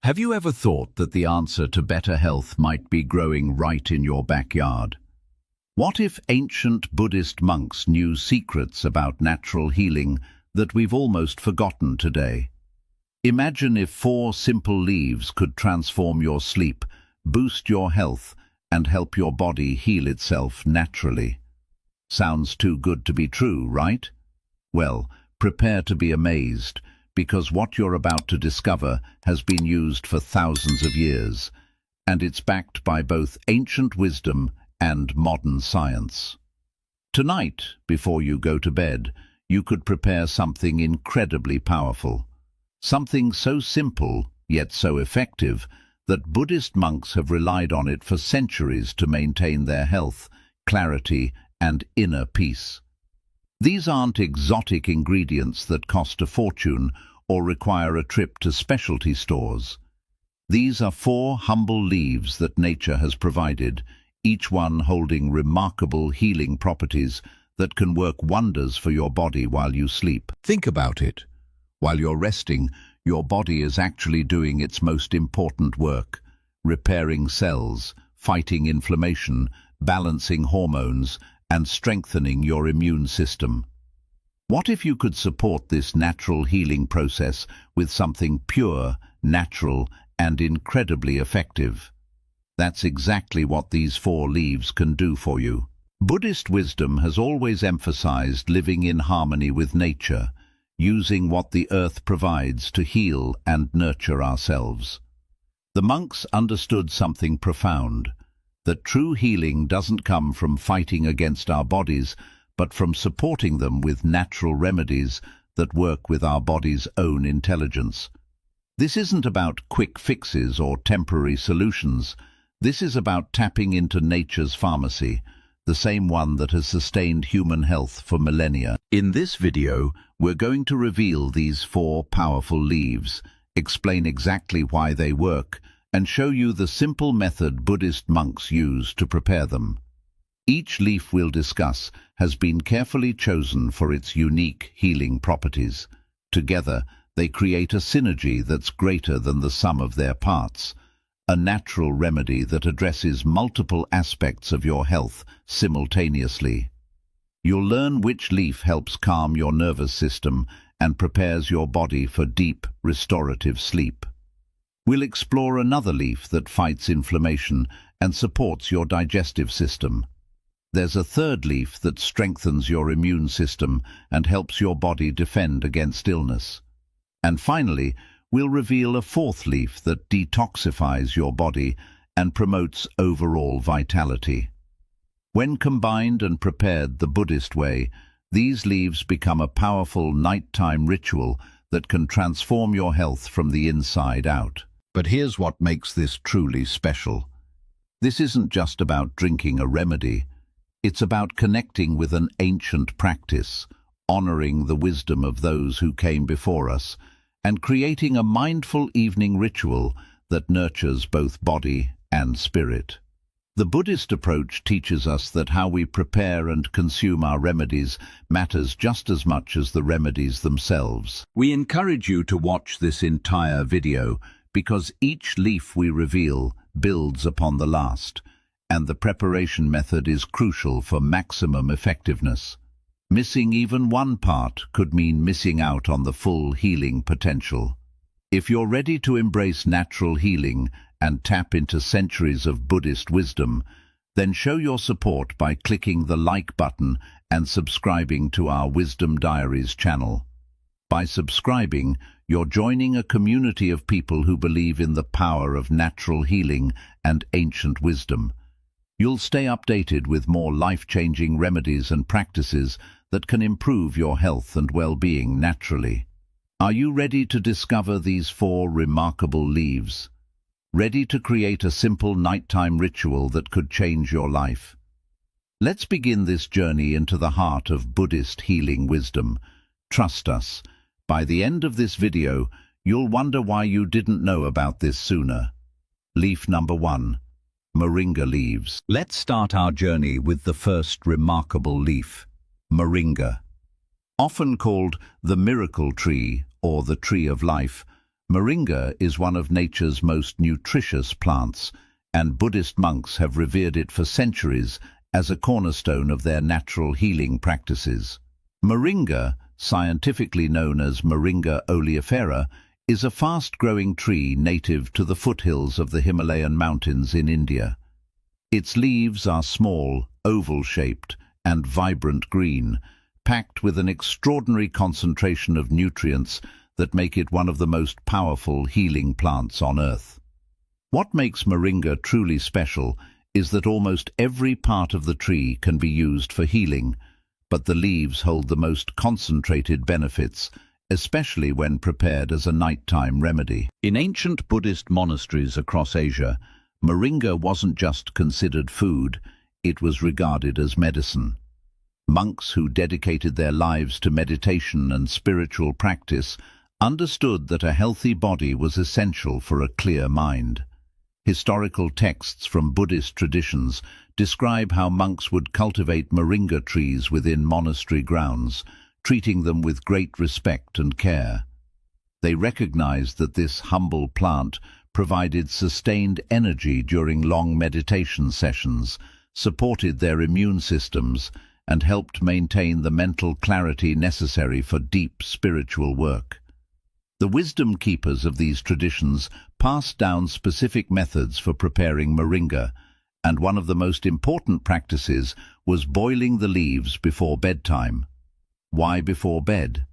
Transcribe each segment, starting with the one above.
Have you ever thought that the answer to better health might be growing right in your backyard? What if ancient Buddhist monks knew secrets about natural healing that we've almost forgotten today? Imagine if 4 simple leaves could transform your sleep, boost your health, and help your body heal itself naturally. Sounds too good to be true, right? Well, prepare to be amazed, because what you're about to discover has been used for thousands of years, and it's backed by both ancient wisdom and modern science. Tonight, before you go to bed, you could prepare something incredibly powerful, something so simple yet so effective that Buddhist monks have relied on it for centuries to maintain their health, clarity, and inner peace. These aren't exotic ingredients that cost a fortune or require a trip to specialty stores. These are 4 humble leaves that nature has provided, each one holding remarkable healing properties that can work wonders for your body while you sleep. Think about it. While you're resting, your body is actually doing its most important work, repairing cells, fighting inflammation, balancing hormones, and strengthening your immune system. What if you could support this natural healing process with something pure, natural, and incredibly effective? That's exactly what these 4 leaves can do for you. Buddhist wisdom has always emphasized living in harmony with nature, using what the earth provides to heal and nurture ourselves. The monks understood something profound, that true healing doesn't come from fighting against our bodies, but from supporting them with natural remedies that work with our body's own intelligence. This isn't about quick fixes or temporary solutions. This is about tapping into nature's pharmacy, the same one that has sustained human health for millennia. In this video, we're going to reveal these 4 powerful leaves, explain exactly why they work, and show you the simple method Buddhist monks use to prepare them. Each leaf we'll discuss has been carefully chosen for its unique healing properties. Together, they create a synergy that's greater than the sum of their parts, a natural remedy that addresses multiple aspects of your health simultaneously. You'll learn which leaf helps calm your nervous system and prepares your body for deep, restorative sleep. We'll explore another leaf that fights inflammation and supports your digestive system. There's a third leaf that strengthens your immune system and helps your body defend against illness. And finally, we'll reveal a 4th leaf that detoxifies your body and promotes overall vitality. When combined and prepared the Buddhist way, these leaves become a powerful nighttime ritual that can transform your health from the inside out. But here's what makes this truly special. This isn't just about drinking a remedy. It's about connecting with an ancient practice, honoring the wisdom of those who came before us, and creating a mindful evening ritual that nurtures both body and spirit. The Buddhist approach teaches us that how we prepare and consume our remedies matters just as much as the remedies themselves. We encourage you to watch this entire video because each leaf we reveal builds upon the last, and the preparation method is crucial for maximum effectiveness. Missing even one part could mean missing out on the full healing potential. If you're ready to embrace natural healing and tap into centuries of Buddhist wisdom, then show your support by clicking the like button and subscribing to our Wisdom Diaries channel. By subscribing, you're joining a community of people who believe in the power of natural healing and ancient wisdom. You'll stay updated with more life-changing remedies and practices that can improve your health and well-being naturally. Are you ready to discover these 4 remarkable leaves? Ready to create a simple nighttime ritual that could change your life? Let's begin this journey into the heart of Buddhist healing wisdom. Trust us, by the end of this video, you'll wonder why you didn't know about this sooner. Leaf number 1. Moringa leaves. Let's start our journey with the first remarkable leaf, moringa. Often called the miracle tree or the tree of life, Moringa is one of nature's most nutritious plants, and Buddhist monks have revered it for centuries as a cornerstone of their natural healing practices. Moringa, scientifically known as Moringa oleifera, is a fast-growing tree native to the foothills of the Himalayan mountains in India. Its leaves are small, oval-shaped, and vibrant green, packed with an extraordinary concentration of nutrients that make it one of the most powerful healing plants on Earth. What makes Moringa truly special is that almost every part of the tree can be used for healing, but the leaves hold the most concentrated benefits, especially when prepared as a nighttime remedy. In ancient Buddhist monasteries across Asia, Moringa wasn't just considered food, it was regarded as medicine. Monks who dedicated their lives to meditation and spiritual practice understood that a healthy body was essential for a clear mind. Historical texts from Buddhist traditions describe how monks would cultivate moringa trees within monastery grounds, treating them with great respect and care. They recognized that this humble plant provided sustained energy during long meditation sessions, supported their immune systems, and helped maintain the mental clarity necessary for deep spiritual work. The wisdom keepers of these traditions passed down specific methods for preparing moringa, and one of the most important practices was boiling the leaves before bedtime. Why before bed?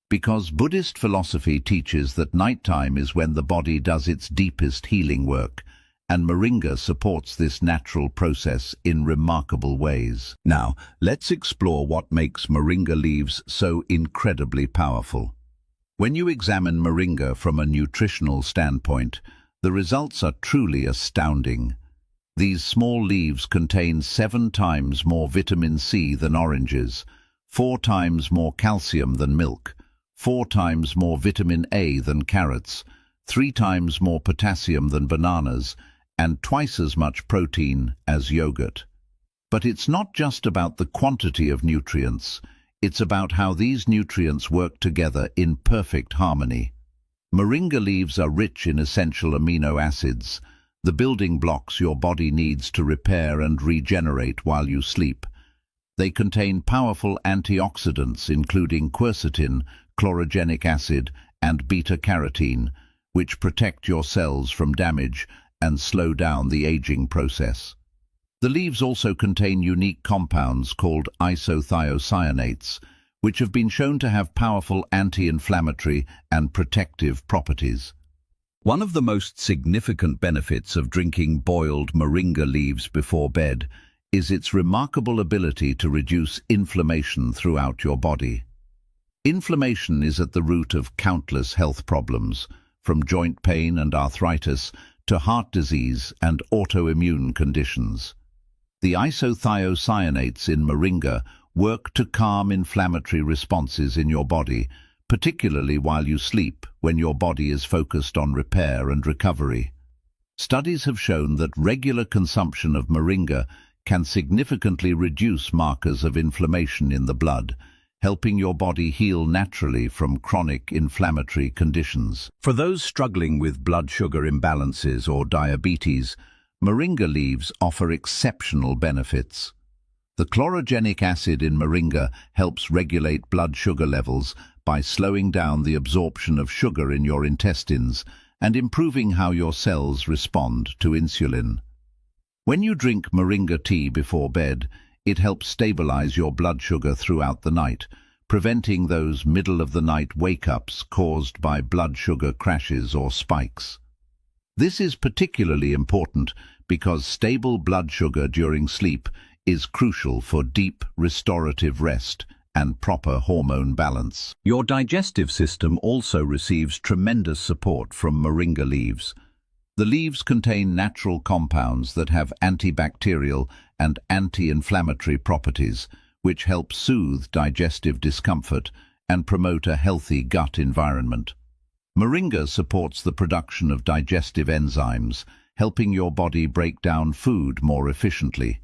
Because Buddhist philosophy teaches that nighttime is when the body does its deepest healing work, and moringa supports this natural process in remarkable ways. Now, let's explore what makes moringa leaves so incredibly powerful. When you examine moringa from a nutritional standpoint, the results are truly astounding. These small leaves contain 7 times more vitamin C than oranges, 4 times more calcium than milk, 4 times more vitamin A than carrots, 3 times more potassium than bananas, and twice as much protein as yogurt. But it's not just about the quantity of nutrients, it's about how these nutrients work together in perfect harmony. Moringa leaves are rich in essential amino acids, the building blocks your body needs to repair and regenerate while you sleep. They contain powerful antioxidants including quercetin, chlorogenic acid, and beta-carotene, which protect your cells from damage and slow down the aging process. The leaves also contain unique compounds called isothiocyanates, which have been shown to have powerful anti-inflammatory and protective properties. One of the most significant benefits of drinking boiled moringa leaves before bed is its remarkable ability to reduce inflammation throughout your body. Inflammation is at the root of countless health problems, from joint pain and arthritis to heart disease and autoimmune conditions. The isothiocyanates in moringa work to calm inflammatory responses in your body, particularly while you sleep, when your body is focused on repair and recovery. Studies have shown that regular consumption of moringa can significantly reduce markers of inflammation in the blood, helping your body heal naturally from chronic inflammatory conditions. For those struggling with blood sugar imbalances or diabetes, moringa leaves offer exceptional benefits. The chlorogenic acid in moringa helps regulate blood sugar levels by slowing down the absorption of sugar in your intestines and improving how your cells respond to insulin. When you drink moringa tea before bed, it helps stabilize your blood sugar throughout the night, preventing those middle-of-the-night wake-ups caused by blood sugar crashes or spikes. This is particularly important because stable blood sugar during sleep is crucial for deep, restorative rest and proper hormone balance. Your digestive system also receives tremendous support from moringa leaves. The leaves contain natural compounds that have antibacterial and anti-inflammatory properties, which help soothe digestive discomfort and promote a healthy gut environment. Moringa supports the production of digestive enzymes, helping your body break down food more efficiently.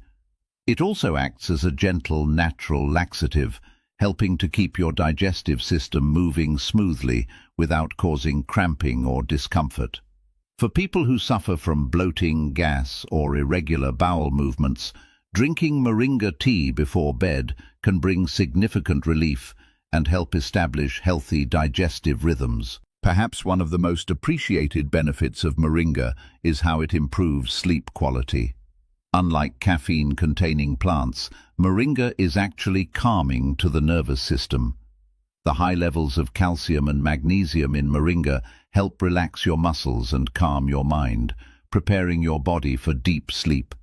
It also acts as a gentle, natural laxative, helping to keep your digestive system moving smoothly without causing cramping or discomfort. For people who suffer from bloating, gas, or irregular bowel movements, drinking moringa tea before bed can bring significant relief and help establish healthy digestive rhythms. Perhaps one of the most appreciated benefits of moringa is how it improves sleep quality. Unlike caffeine-containing plants, moringa is actually calming to the nervous system. The high levels of calcium and magnesium in moringa help relax your muscles and calm your mind, preparing your body for deep sleep.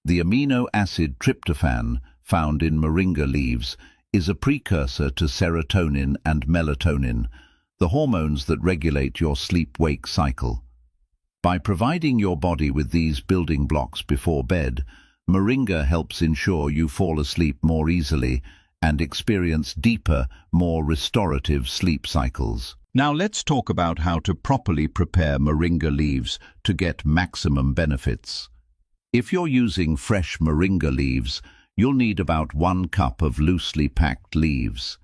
The amino acid tryptophan, found in moringa leaves, is a precursor to serotonin and melatonin, the hormones that regulate your sleep-wake cycle. By providing your body with these building blocks before bed, moringa helps ensure you fall asleep more easily and experience deeper, more restorative sleep cycles. Now let's talk about how to properly prepare moringa leaves to get maximum benefits. If you're using fresh moringa leaves, you'll need about 1 cup of loosely packed leaves.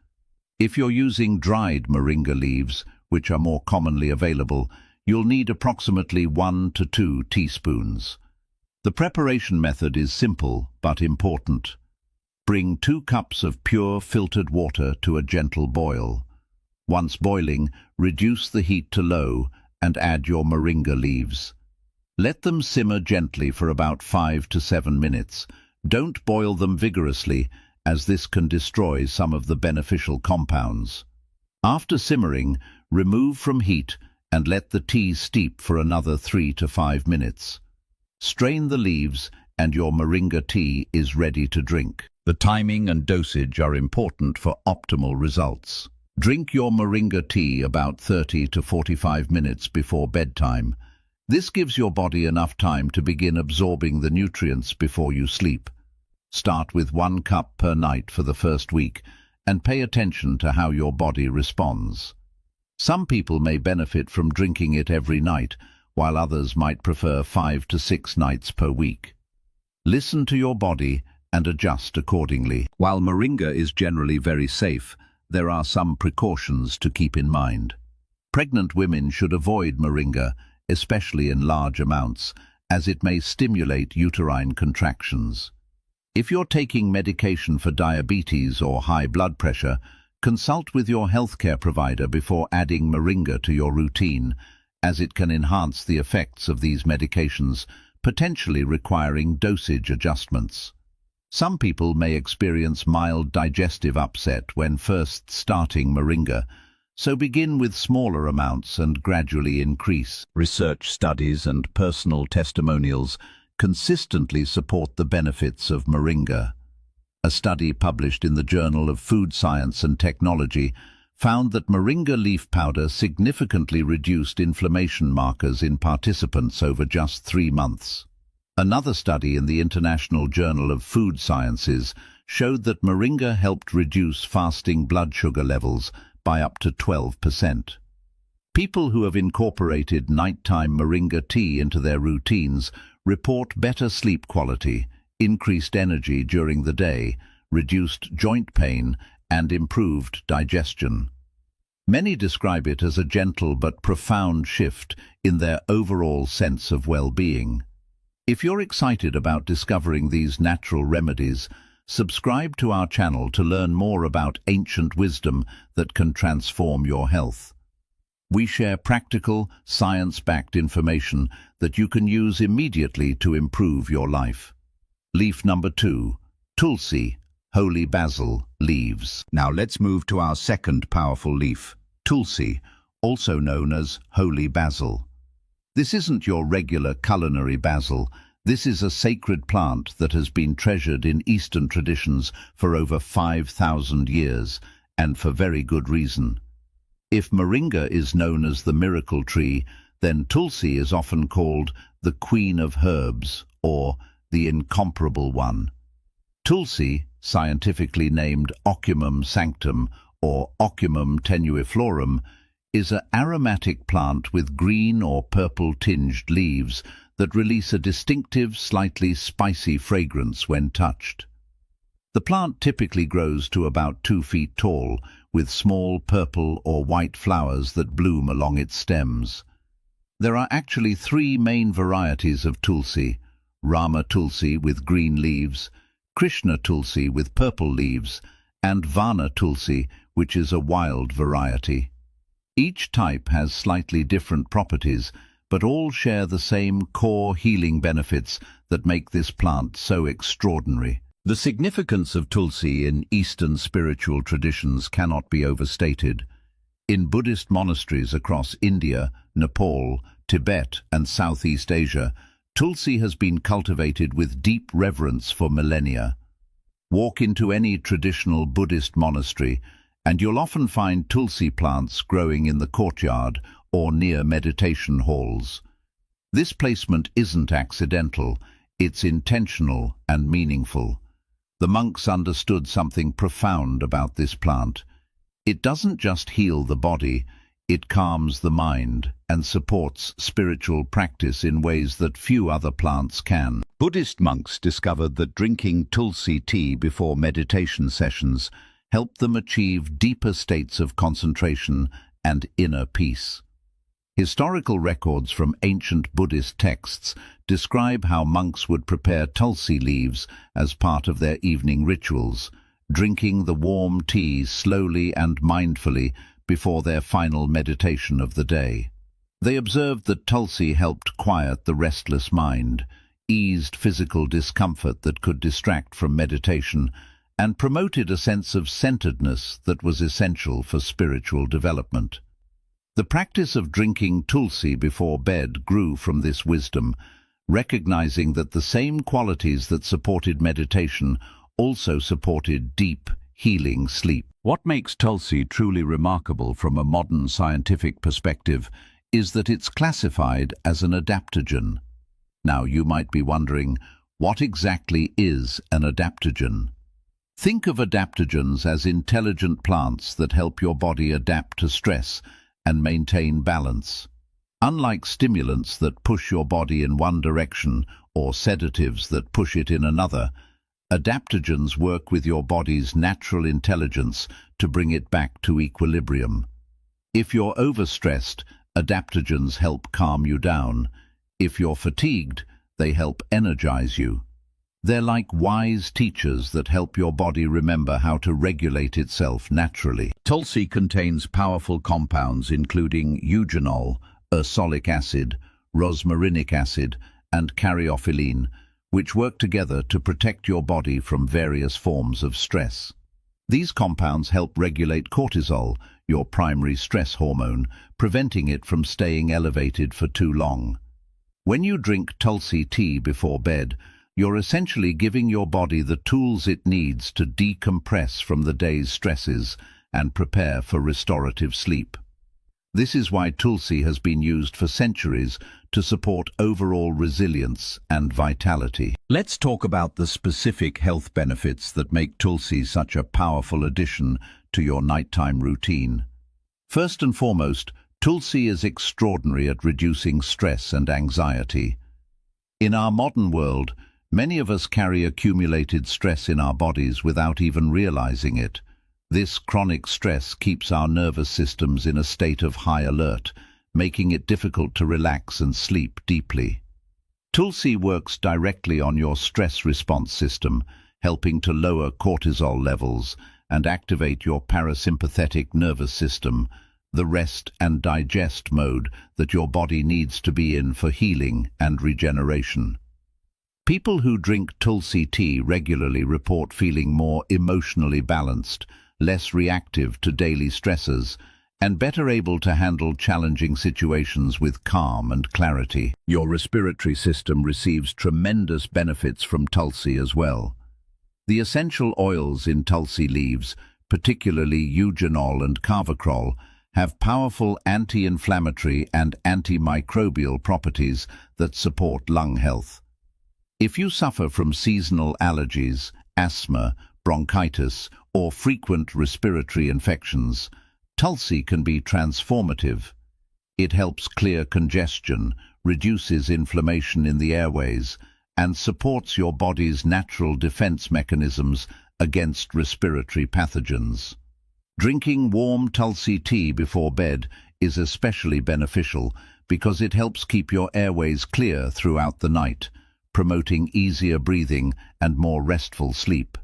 If you're using dried moringa leaves, which are more commonly available, you'll need approximately 1 to 2 teaspoons. The preparation method is simple but important. Bring 2 cups of pure filtered water to a gentle boil. Once boiling, reduce the heat to low and add your moringa leaves. Let them simmer gently for about 5 to 7 minutes. Don't boil them vigorously, as this can destroy some of the beneficial compounds. After simmering, remove from heat and let the tea steep for another 3 to 5 minutes. Strain the leaves and your moringa tea is ready to drink. The timing and dosage are important for optimal results. Drink your moringa tea about 30 to 45 minutes before bedtime. This gives your body enough time to begin absorbing the nutrients before you sleep. Start with 1 cup per night for the first week and pay attention to how your body responds. Some people may benefit from drinking it every night, while others might prefer 5 to 6 nights per week. Listen to your body and adjust accordingly. While moringa is generally very safe, there are some precautions to keep in mind. Pregnant women should avoid moringa, especially in large amounts, as it may stimulate uterine contractions. If you're taking medication for diabetes or high blood pressure, consult with your healthcare provider before adding moringa to your routine, as it can enhance the effects of these medications, potentially requiring dosage adjustments. Some people may experience mild digestive upset when first starting moringa, so begin with smaller amounts and gradually increase. Research studies and personal testimonials consistently support the benefits of moringa. A study published in the Journal of Food Science and Technology found that moringa leaf powder significantly reduced inflammation markers in participants over just 3 months. Another study in the International Journal of Food Sciences showed that moringa helped reduce fasting blood sugar levels by up to 12%. People who have incorporated nighttime moringa tea into their routines report better sleep quality, increased energy during the day, reduced joint pain, and improved digestion. Many describe it as a gentle but profound shift in their overall sense of well-being. If you're excited about discovering these natural remedies, subscribe to our channel to learn more about ancient wisdom that can transform your health. We share practical, science-backed information that you can use immediately to improve your life. Leaf number 2, Tulsi, holy basil, leaves. Now let's move to our second powerful leaf, Tulsi, also known as holy basil. This isn't your regular culinary basil. This is a sacred plant that has been treasured in Eastern traditions for over 5,000 years, and for very good reason. If moringa is known as the miracle tree, then Tulsi is often called the Queen of Herbs, or the Incomparable One. Tulsi, scientifically named Ocimum sanctum or Ocimum tenuiflorum, is an aromatic plant with green or purple-tinged leaves that release a distinctive, slightly spicy fragrance when touched. The The plant typically grows to about 2 feet tall, with small purple or white flowers that bloom along its stems. There are actually 3 main varieties of tulsi: Rama tulsi with green leaves, Krishna tulsi with purple leaves, and Vana tulsi, which is a wild variety. Each type has slightly different properties, but all share the same core healing benefits that make this plant so extraordinary. The significance of tulsi in Eastern spiritual traditions cannot be overstated. In Buddhist monasteries across India, Nepal, Tibet, and Southeast Asia, tulsi has been cultivated with deep reverence for millennia. Walk into any traditional Buddhist monastery, and you'll often find tulsi plants growing in the courtyard or near meditation halls. This placement isn't accidental, it's intentional and meaningful. The monks understood something profound about this plant. It doesn't just heal the body, it calms the mind and supports spiritual practice in ways that few other plants can. Buddhist monks discovered that drinking tulsi tea before meditation sessions helped them achieve deeper states of concentration and inner peace. Historical records from ancient Buddhist texts describe how monks would prepare tulsi leaves as part of their evening rituals, drinking the warm tea slowly and mindfully before their final meditation of the day. They observed that tulsi helped quiet the restless mind, eased physical discomfort that could distract from meditation, and promoted a sense of centeredness that was essential for spiritual development. The practice of drinking tulsi before bed grew from this wisdom, recognizing that the same qualities that supported meditation also supported deep, healing sleep. What makes tulsi truly remarkable from a modern scientific perspective is that it's classified as an adaptogen. Now, you might be wondering, what exactly is an adaptogen? Think of adaptogens as intelligent plants that help your body adapt to stress and maintain balance. Unlike stimulants that push your body in one direction or sedatives that push it in another, adaptogens work with your body's natural intelligence to bring it back to equilibrium. If you're overstressed, adaptogens help calm you down. If you're fatigued, they help energize you. They're like wise teachers that help your body remember how to regulate itself naturally. Tulsi contains powerful compounds including eugenol, ursolic acid, rosmarinic acid, and caryophyllene, which work together to protect your body from various forms of stress. These compounds help regulate cortisol, your primary stress hormone, preventing it from staying elevated for too long. When you drink tulsi tea before bed, you're essentially giving your body the tools it needs to decompress from the day's stresses and prepare for restorative sleep. This is why tulsi has been used for centuries to support overall resilience and vitality. Let's talk about the specific health benefits that make tulsi such a powerful addition to your nighttime routine. First and foremost, tulsi is extraordinary at reducing stress and anxiety. In our modern world, many of us carry accumulated stress in our bodies without even realizing it. This chronic stress keeps our nervous systems in a state of high alert, making it difficult to relax and sleep deeply. Tulsi works directly on your stress response system, helping to lower cortisol levels and activate your parasympathetic nervous system, the rest and digest mode that your body needs to be in for healing and regeneration. People who drink tulsi tea regularly report feeling more emotionally balanced, less reactive to daily stresses, and better able to handle challenging situations with calm and clarity. Your respiratory system receives tremendous benefits from tulsi as well. The essential oils in tulsi leaves, particularly eugenol and carvacrol, have powerful anti-inflammatory and antimicrobial properties that support lung health. If you suffer from seasonal allergies, asthma, bronchitis, or frequent respiratory infections, tulsi can be transformative. It helps clear congestion, reduces inflammation in the airways, and supports your body's natural defense mechanisms against respiratory pathogens. Drinking warm tulsi tea before bed is especially beneficial because it helps keep your airways clear throughout the night, promoting easier breathing and more restful sleep.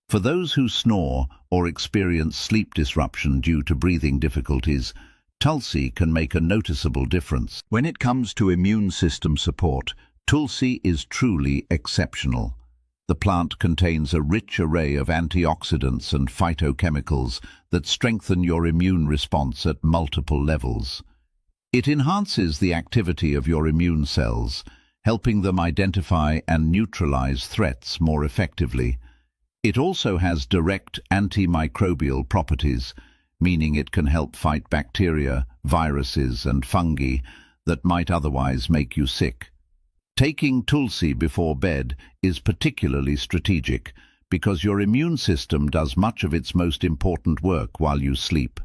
For those who snore or experience sleep disruption due to breathing difficulties, tulsi can make a noticeable difference. When it comes to immune system support, tulsi is truly exceptional. The plant contains a rich array of antioxidants and phytochemicals that strengthen your immune response at multiple levels. It enhances the activity of your immune cells, helping them identify and neutralize threats more effectively. It also has direct antimicrobial properties, meaning it can help fight bacteria, viruses, and fungi that might otherwise make you sick. Taking tulsi before bed is particularly strategic because your immune system does much of its most important work while you sleep.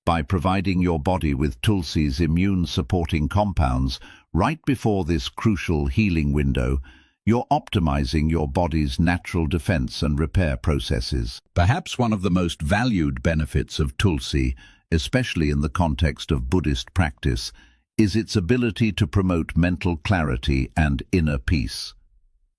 By providing your body with tulsi's immune-supporting compounds right before this crucial healing window, you're optimizing your body's natural defense and repair processes. Perhaps one of the most valued benefits of tulsi, especially in the context of Buddhist practice, is its ability to promote mental clarity and inner peace.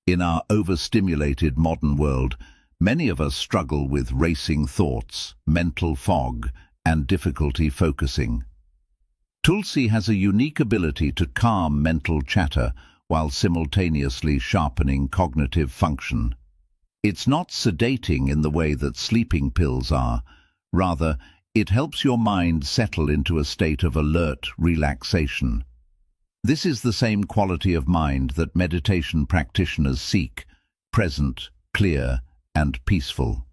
In our overstimulated modern world, many of us struggle with racing thoughts, mental fog, and difficulty focusing. Tulsi has a unique ability to calm mental chatter while simultaneously sharpening cognitive function. It's not sedating in the way that sleeping pills are. Rather, it helps your mind settle into a state of alert relaxation. This is the same quality of mind that meditation practitioners seek: present, clear, and peaceful.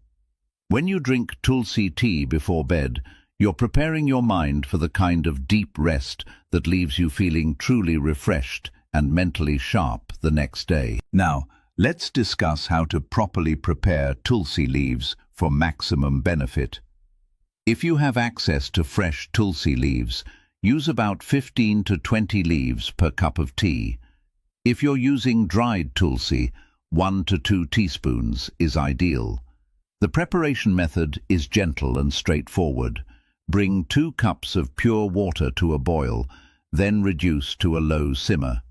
When you drink tulsi tea before bed, you're preparing your mind for the kind of deep rest that leaves you feeling truly refreshed and mentally sharp the next day. Now, let's discuss how to properly prepare tulsi leaves for maximum benefit. If you have access to fresh tulsi leaves, use about 15 to 20 leaves per cup of tea. If you're using dried tulsi, 1 to 2 teaspoons is ideal. The preparation method is gentle and straightforward. Bring 2 cups of pure water to a boil, then reduce to a low simmer.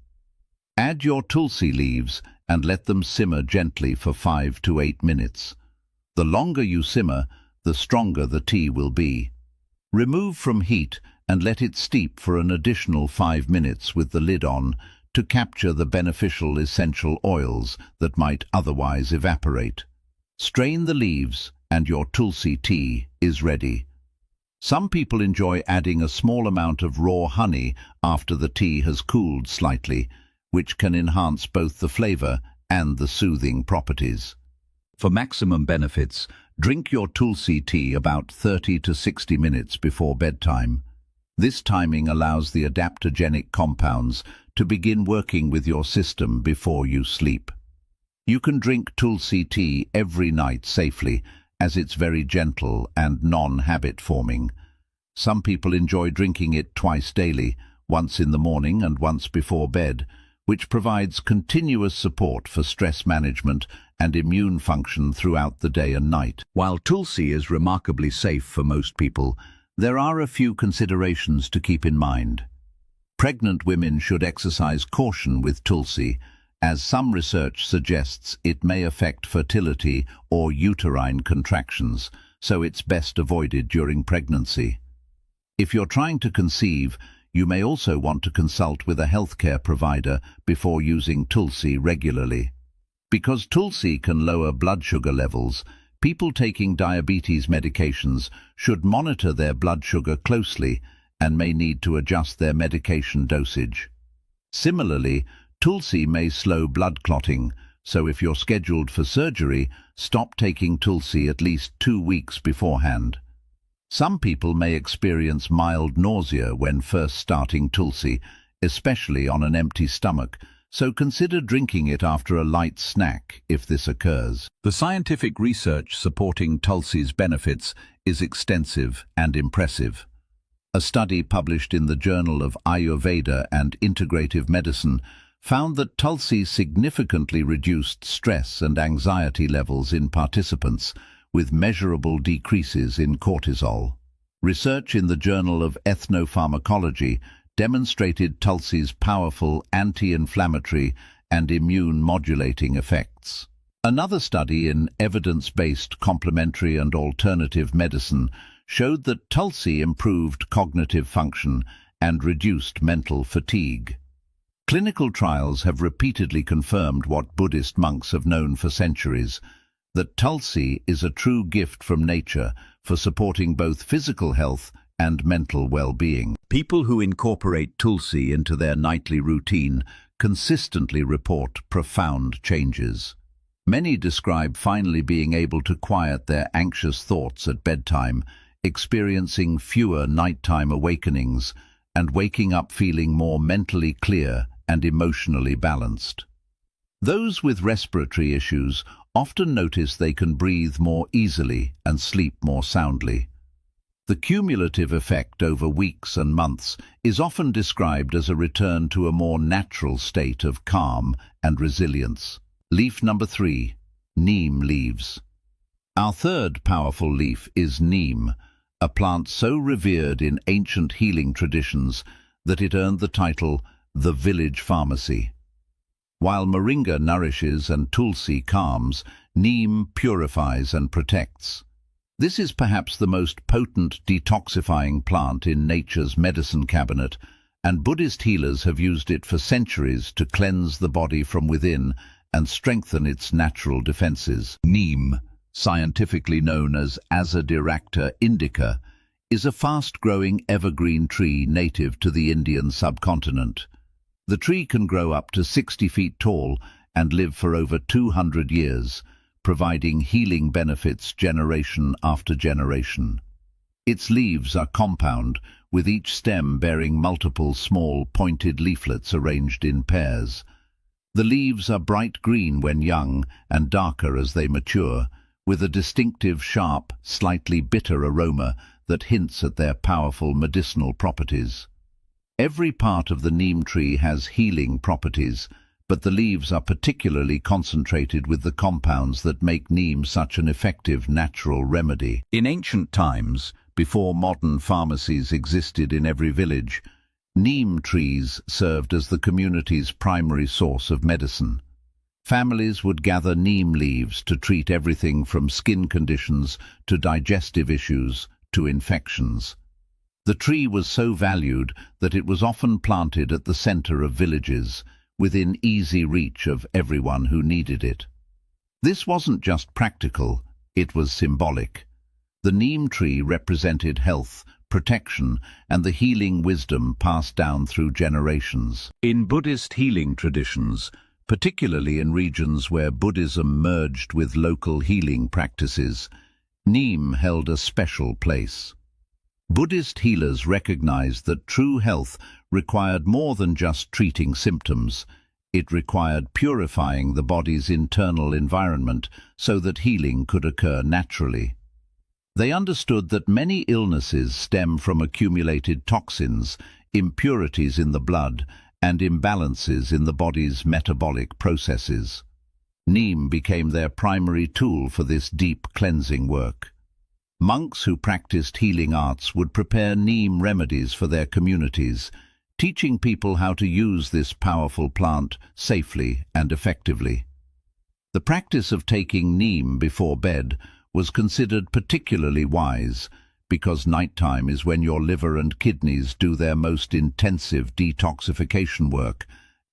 Add your tulsi leaves and let them simmer gently for 5 to 8 minutes. The longer you simmer, the stronger the tea will be. Remove from heat and let it steep for an additional 5 minutes with the lid on to capture the beneficial essential oils that might otherwise evaporate. Strain the leaves and your tulsi tea is ready. Some people enjoy adding a small amount of raw honey after the tea has cooled slightly, which can enhance both the flavor and the soothing properties. For maximum benefits, drink your tulsi tea about 30 to 60 minutes before bedtime. This timing allows the adaptogenic compounds to begin working with your system before you sleep. You can drink tulsi tea every night safely, as it's very gentle and non-habit forming. Some people enjoy drinking it twice daily, once in the morning and once before bed, which provides continuous support for stress management and immune function throughout the day and night. While tulsi is remarkably safe for most people, there are a few considerations to keep in mind. Pregnant women should exercise caution with tulsi, as some research suggests it may affect fertility or uterine contractions, so it's best avoided during pregnancy. If you're trying to conceive, you may also want to consult with a healthcare provider before using tulsi regularly. Because tulsi can lower blood sugar levels, people taking diabetes medications should monitor their blood sugar closely and may need to adjust their medication dosage. Similarly, tulsi may slow blood clotting, so if you're scheduled for surgery, stop taking tulsi at least 2 weeks beforehand. Some people may experience mild nausea when first starting tulsi, especially on an empty stomach, so consider drinking it after a light snack if this occurs. The scientific research supporting tulsi's benefits is extensive and impressive. A study published in the Journal of Ayurveda and Integrative Medicine found that Tulsi significantly reduced stress and anxiety levels in participants, with measurable decreases in cortisol. Research in the Journal of Ethnopharmacology demonstrated Tulsi's powerful anti-inflammatory and immune-modulating effects. Another study in evidence-based complementary and alternative medicine showed that Tulsi improved cognitive function and reduced mental fatigue. Clinical trials have repeatedly confirmed what Buddhist monks have known for centuries, that Tulsi is a true gift from nature for supporting both physical health and mental well-being. People who incorporate Tulsi into their nightly routine consistently report profound changes. Many describe finally being able to quiet their anxious thoughts at bedtime, experiencing fewer nighttime awakenings, and waking up feeling more mentally clear and emotionally balanced. Those with respiratory issues often notice they can breathe more easily and sleep more soundly. The cumulative effect over weeks and months is often described as a return to a more natural state of calm and resilience. Leaf number 3, neem leaves. Our third powerful leaf is neem, a plant so revered in ancient healing traditions that it earned the title the village pharmacy. While moringa nourishes and tulsi calms, neem purifies and protects. This is perhaps the most potent detoxifying plant in nature's medicine cabinet, and Buddhist healers have used it for centuries to cleanse the body from within and strengthen its natural defenses. Neem, scientifically known as Azadirachta indica, is a fast-growing evergreen tree native to the Indian subcontinent. The tree can grow up to 60 feet tall and live for over 200 years, providing healing benefits generation after generation. Its leaves are compound, with each stem bearing multiple small pointed leaflets arranged in pairs. The leaves are bright green when young and darker as they mature, with a distinctive sharp, slightly bitter aroma that hints at their powerful medicinal properties. Every part of the neem tree has healing properties, but the leaves are particularly concentrated with the compounds that make neem such an effective natural remedy. In ancient times, before modern pharmacies existed in every village, neem trees served as the community's primary source of medicine. Families would gather neem leaves to treat everything from skin conditions to digestive issues to infections. The tree was so valued that it was often planted at the center of villages, within easy reach of everyone who needed it. This wasn't just practical, it was symbolic. The neem tree represented health, protection, and the healing wisdom passed down through generations. In Buddhist healing traditions, particularly in regions where Buddhism merged with local healing practices, neem held a special place. Buddhist healers recognized that true health required more than just treating symptoms. It required purifying the body's internal environment so that healing could occur naturally. They understood that many illnesses stem from accumulated toxins, impurities in the blood, and imbalances in the body's metabolic processes. Neem became their primary tool for this deep cleansing work. Monks who practiced healing arts would prepare neem remedies for their communities, teaching people how to use this powerful plant safely and effectively. The practice of taking neem before bed was considered particularly wise, because nighttime is when your liver and kidneys do their most intensive detoxification work,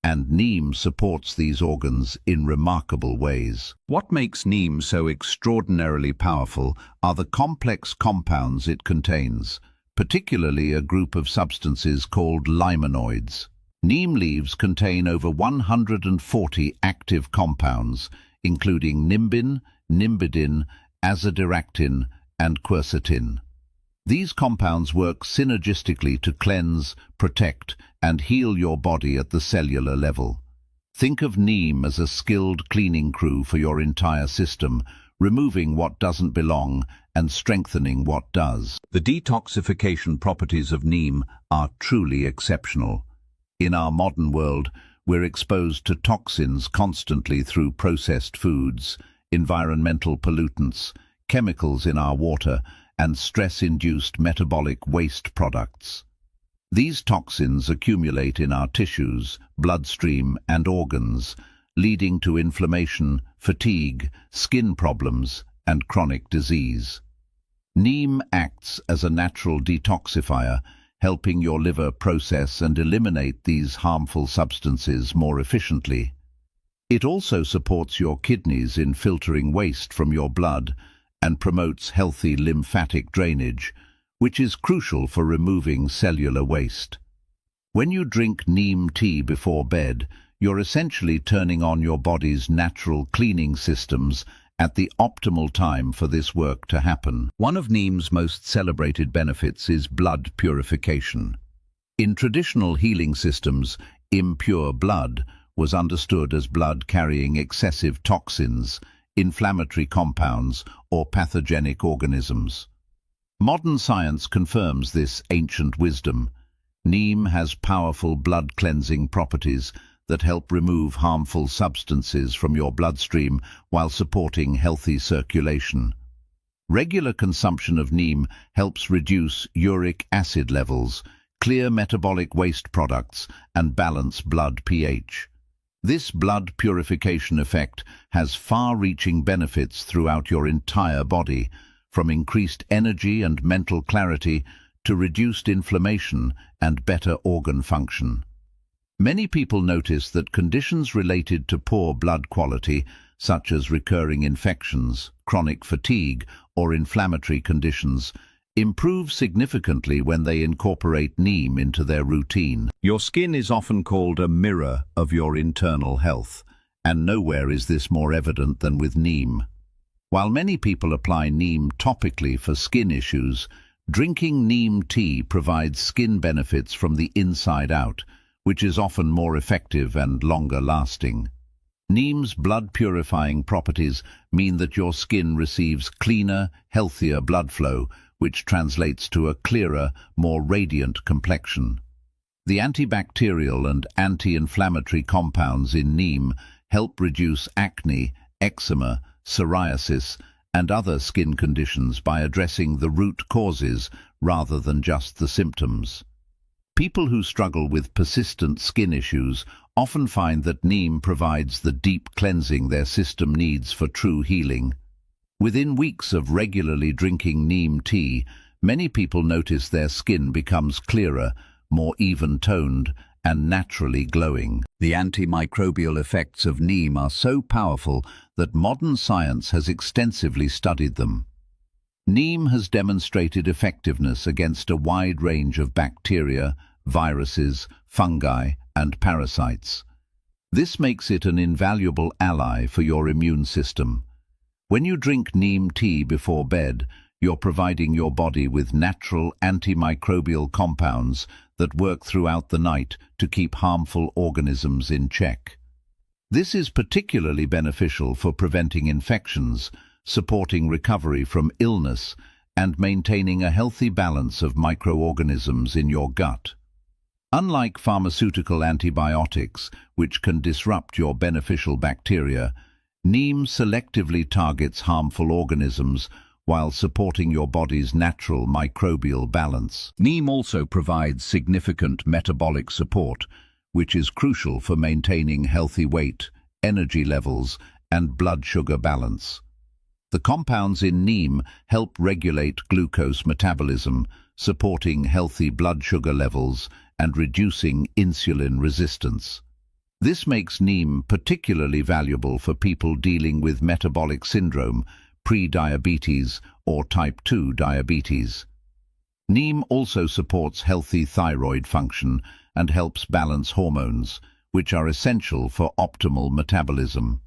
and neem supports these organs in remarkable ways. What makes neem so extraordinarily powerful are the complex compounds it contains, particularly a group of substances called limonoids. Neem leaves contain over 140 active compounds, including nimbin, nimbidin, azadirachtin, and quercetin. These compounds work synergistically to cleanse, protect, and heal your body at the cellular level. Think of neem as a skilled cleaning crew for your entire system, removing what doesn't belong and strengthening what does. The detoxification properties of neem are truly exceptional. In our modern world, we're exposed to toxins constantly through processed foods, environmental pollutants, chemicals in our water, and stress-induced metabolic waste products. These toxins accumulate in our tissues, bloodstream, and organs, leading to inflammation, fatigue, skin problems, and chronic disease. Neem acts as a natural detoxifier, helping your liver process and eliminate these harmful substances more efficiently. It also supports your kidneys in filtering waste from your blood and promotes healthy lymphatic drainage, which is crucial for removing cellular waste. When you drink neem tea before bed, you're essentially turning on your body's natural cleaning systems at the optimal time for this work to happen. One of neem's most celebrated benefits is blood purification. In traditional healing systems, impure blood was understood as blood carrying excessive toxins, inflammatory compounds, or pathogenic organisms. Modern science confirms this ancient wisdom. Neem has powerful blood-cleansing properties that help remove harmful substances from your bloodstream while supporting healthy circulation. Regular consumption of neem helps reduce uric acid levels, clear metabolic waste products, and balance blood pH. This blood purification effect has far-reaching benefits throughout your entire body, from increased energy and mental clarity to reduced inflammation and better organ function. Many people notice that conditions related to poor blood quality, such as recurring infections, chronic fatigue, or inflammatory conditions, improve significantly when they incorporate neem into their routine. Your skin is often called a mirror of your internal health, and nowhere is this more evident than with neem. While many people apply neem topically for skin issues, drinking neem tea provides skin benefits from the inside out, which is often more effective and longer-lasting. Neem's blood-purifying properties mean that your skin receives cleaner, healthier blood flow, which translates to a clearer, more radiant complexion. The antibacterial and anti-inflammatory compounds in neem help reduce acne, eczema, psoriasis, and other skin conditions by addressing the root causes rather than just the symptoms. People who struggle with persistent skin issues often find that neem provides the deep cleansing their system needs for true healing. Within weeks of regularly drinking neem tea, many people notice their skin becomes clearer, more even-toned, and naturally glowing. The antimicrobial effects of neem are so powerful that modern science has extensively studied them. Neem has demonstrated effectiveness against a wide range of bacteria, viruses, fungi, and parasites. This makes it an invaluable ally for your immune system. When you drink neem tea before bed, you're providing your body with natural antimicrobial compounds that work throughout the night to keep harmful organisms in check. This is particularly beneficial for preventing infections, supporting recovery from illness, and maintaining a healthy balance of microorganisms in your gut. Unlike pharmaceutical antibiotics, which can disrupt your beneficial bacteria, neem selectively targets harmful organisms while supporting your body's natural microbial balance. Neem also provides significant metabolic support, which is crucial for maintaining healthy weight, energy levels, and blood sugar balance. The compounds in neem help regulate glucose metabolism, supporting healthy blood sugar levels and reducing insulin resistance. This makes neem particularly valuable for people dealing with metabolic syndrome, pre-diabetes, or type 2 diabetes. Neem also supports healthy thyroid function and helps balance hormones, which are essential for optimal metabolism.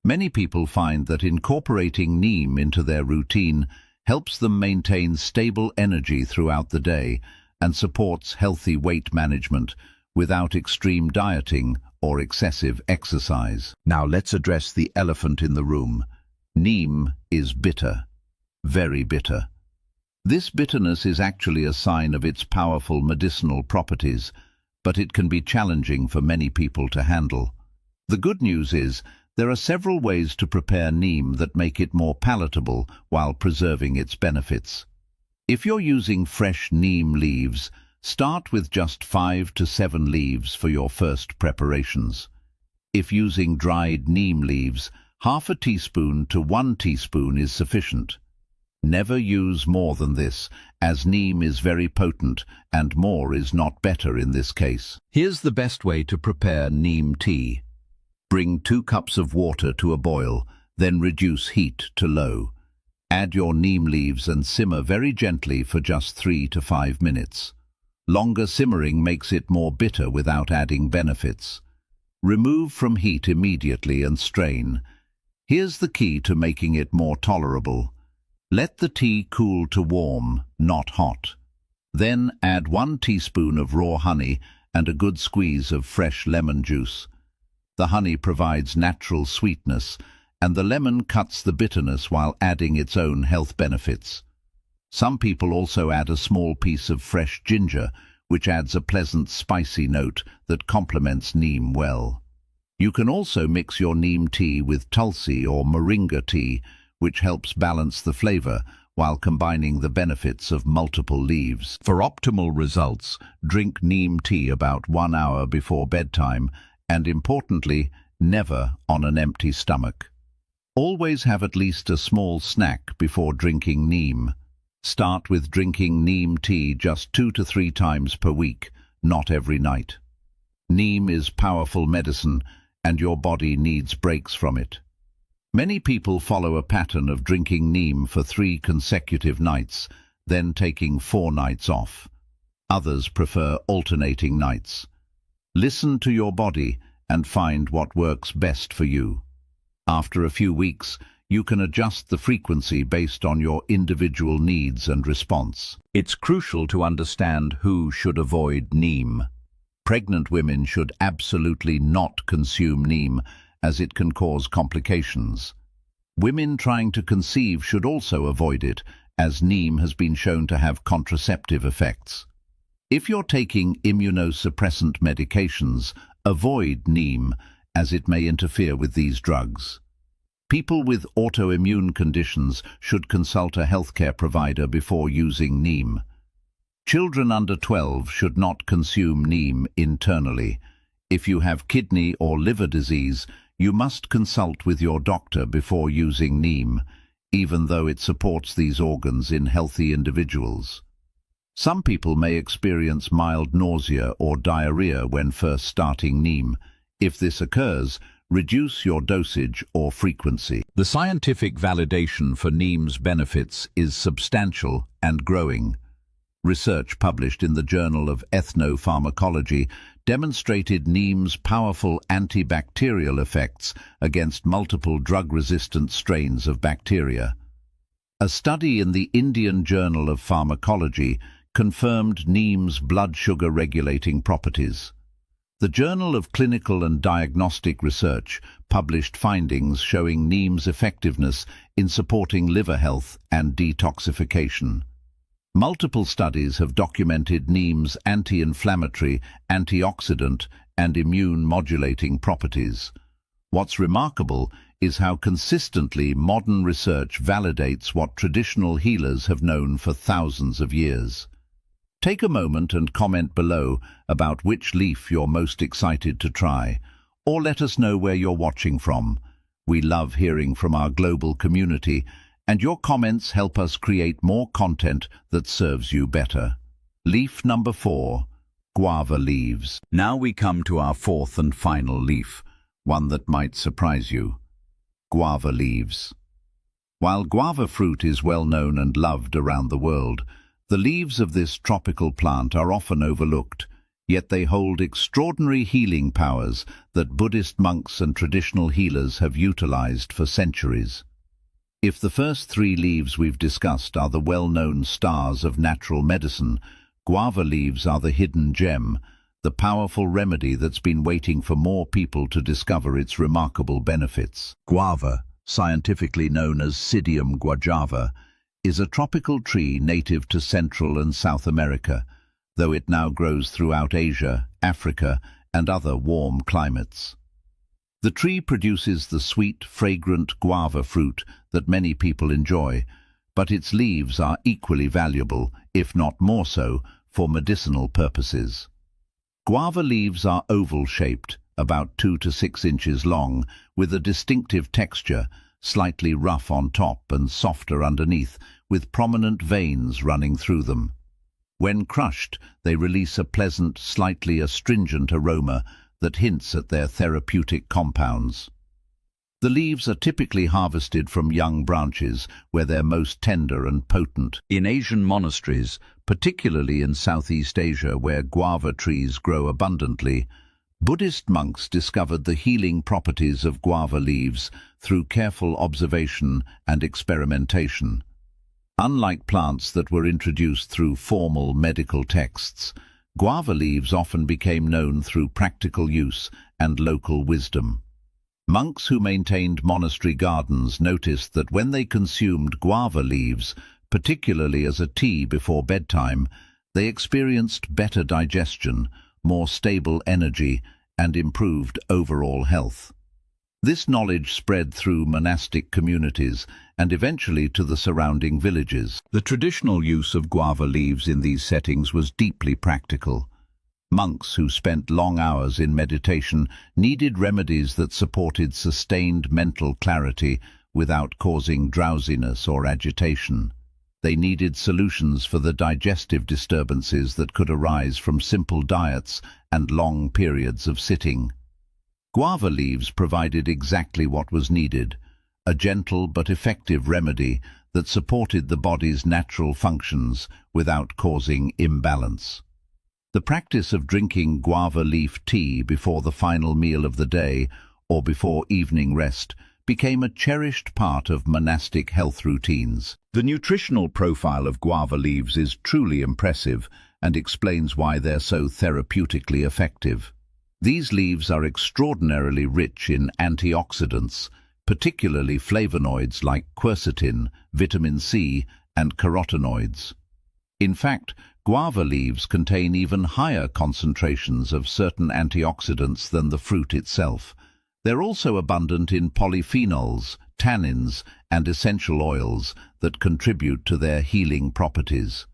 Many people find that incorporating neem into their routine helps them maintain stable energy throughout the day and supports healthy weight management without extreme dieting or excessive exercise. Now let's address the elephant in the room. Neem is bitter, very bitter. This bitterness is actually a sign of its powerful medicinal properties, but it can be challenging for many people to handle. The good news is there are several ways to prepare neem that make it more palatable while preserving its benefits. If you're using fresh neem leaves, start with just 5 to 7 leaves for your first preparations. If using dried neem leaves, half a teaspoon to 1 teaspoon is sufficient. Never use more than this, as neem is very potent and more is not better in this case. Here's the best way to prepare neem tea. Bring 2 cups of water to a boil, then reduce heat to low. Add your neem leaves and simmer very gently for just 3 to 5 minutes. Longer simmering makes it more bitter without adding benefits. Remove from heat immediately and strain. Here's the key to making it more tolerable. Let the tea cool to warm, not hot. Then add 1 teaspoon of raw honey and a good squeeze of fresh lemon juice. The honey provides natural sweetness, and the lemon cuts the bitterness while adding its own health benefits. Some people also add a small piece of fresh ginger, which adds a pleasant spicy note that complements neem well. You can also mix your neem tea with tulsi or moringa tea, which helps balance the flavor while combining the benefits of multiple leaves. For optimal results, drink neem tea about 1 hour before bedtime, and importantly, never on an empty stomach. Always have at least a small snack before drinking neem. Start with drinking neem tea just 2 to 3 times per week, not every night. Neem is powerful medicine, and your body needs breaks from it. Many people follow a pattern of drinking neem for 3 consecutive nights, then taking 4 nights off. Others prefer alternating nights. Listen to your body and find what works best for you. After a few weeks, you can adjust the frequency based on your individual needs and response. It's crucial to understand who should avoid neem. Pregnant women should absolutely not consume neem, as it can cause complications. Women trying to conceive should also avoid it, as neem has been shown to have contraceptive effects. If you're taking immunosuppressant medications, avoid neem, as it may interfere with these drugs. People with autoimmune conditions should consult a healthcare provider before using neem. Children under 12 should not consume neem internally. If you have kidney or liver disease, you must consult with your doctor before using neem, even though it supports these organs in healthy individuals. Some people may experience mild nausea or diarrhea when first starting neem. If this occurs, reduce your dosage or frequency. The scientific validation for neem's benefits is substantial and growing. Research published in the Journal of Ethnopharmacology demonstrated neem's powerful antibacterial effects against multiple drug-resistant strains of bacteria. A study in the Indian Journal of Pharmacology confirmed neem's blood sugar regulating properties. The Journal of Clinical and Diagnostic Research published findings showing neem's effectiveness in supporting liver health and detoxification. Multiple studies have documented neem's anti-inflammatory, antioxidant, and immune-modulating properties. What's remarkable is how consistently modern research validates what traditional healers have known for thousands of years. Take a moment and comment below about which leaf you're most excited to try, or let us know where you're watching from. We love hearing from our global community, and your comments help us create more content that serves you better. Leaf number 4, guava leaves. Now we come to our 4th and final leaf, one that might surprise you. Guava leaves. While guava fruit is well known and loved around the world, the leaves of this tropical plant are often overlooked, yet they hold extraordinary healing powers that Buddhist monks and traditional healers have utilized for centuries. If the first 3 leaves we've discussed are the well-known stars of natural medicine, guava leaves are the hidden gem, the powerful remedy that's been waiting for more people to discover its remarkable benefits. Guava, scientifically known as Psidium guajava, is a tropical tree native to Central and South America, though it now grows throughout Asia, Africa, and other warm climates. The tree produces the sweet, fragrant guava fruit that many people enjoy, but its leaves are equally valuable, if not more so, for medicinal purposes. Guava leaves are oval-shaped, about 2 to 6 inches long, with a distinctive texture, slightly rough on top and softer underneath, with prominent veins running through them. When crushed, they release a pleasant, slightly astringent aroma that hints at their therapeutic compounds. The leaves are typically harvested from young branches, where they're most tender and potent. In Asian monasteries, particularly in Southeast Asia where guava trees grow abundantly, Buddhist monks discovered the healing properties of guava leaves through careful observation and experimentation. Unlike plants that were introduced through formal medical texts, guava leaves often became known through practical use and local wisdom. Monks who maintained monastery gardens noticed that when they consumed guava leaves, particularly as a tea before bedtime, they experienced better digestion, more stable energy, and improved overall health. This knowledge spread through monastic communities and eventually to the surrounding villages. The traditional use of guava leaves in these settings was deeply practical. Monks who spent long hours in meditation needed remedies that supported sustained mental clarity without causing drowsiness or agitation. They needed solutions for the digestive disturbances that could arise from simple diets and long periods of sitting. Guava leaves provided exactly what was needed, a gentle but effective remedy that supported the body's natural functions without causing imbalance. The practice of drinking guava leaf tea before the final meal of the day or before evening rest became a cherished part of monastic health routines. The nutritional profile of guava leaves is truly impressive and explains why they're so therapeutically effective. These leaves are extraordinarily rich in antioxidants, particularly flavonoids like quercetin, vitamin C, and carotenoids. In fact, guava leaves contain even higher concentrations of certain antioxidants than the fruit itself. They're also abundant in polyphenols, tannins, and essential oils that contribute to their healing properties.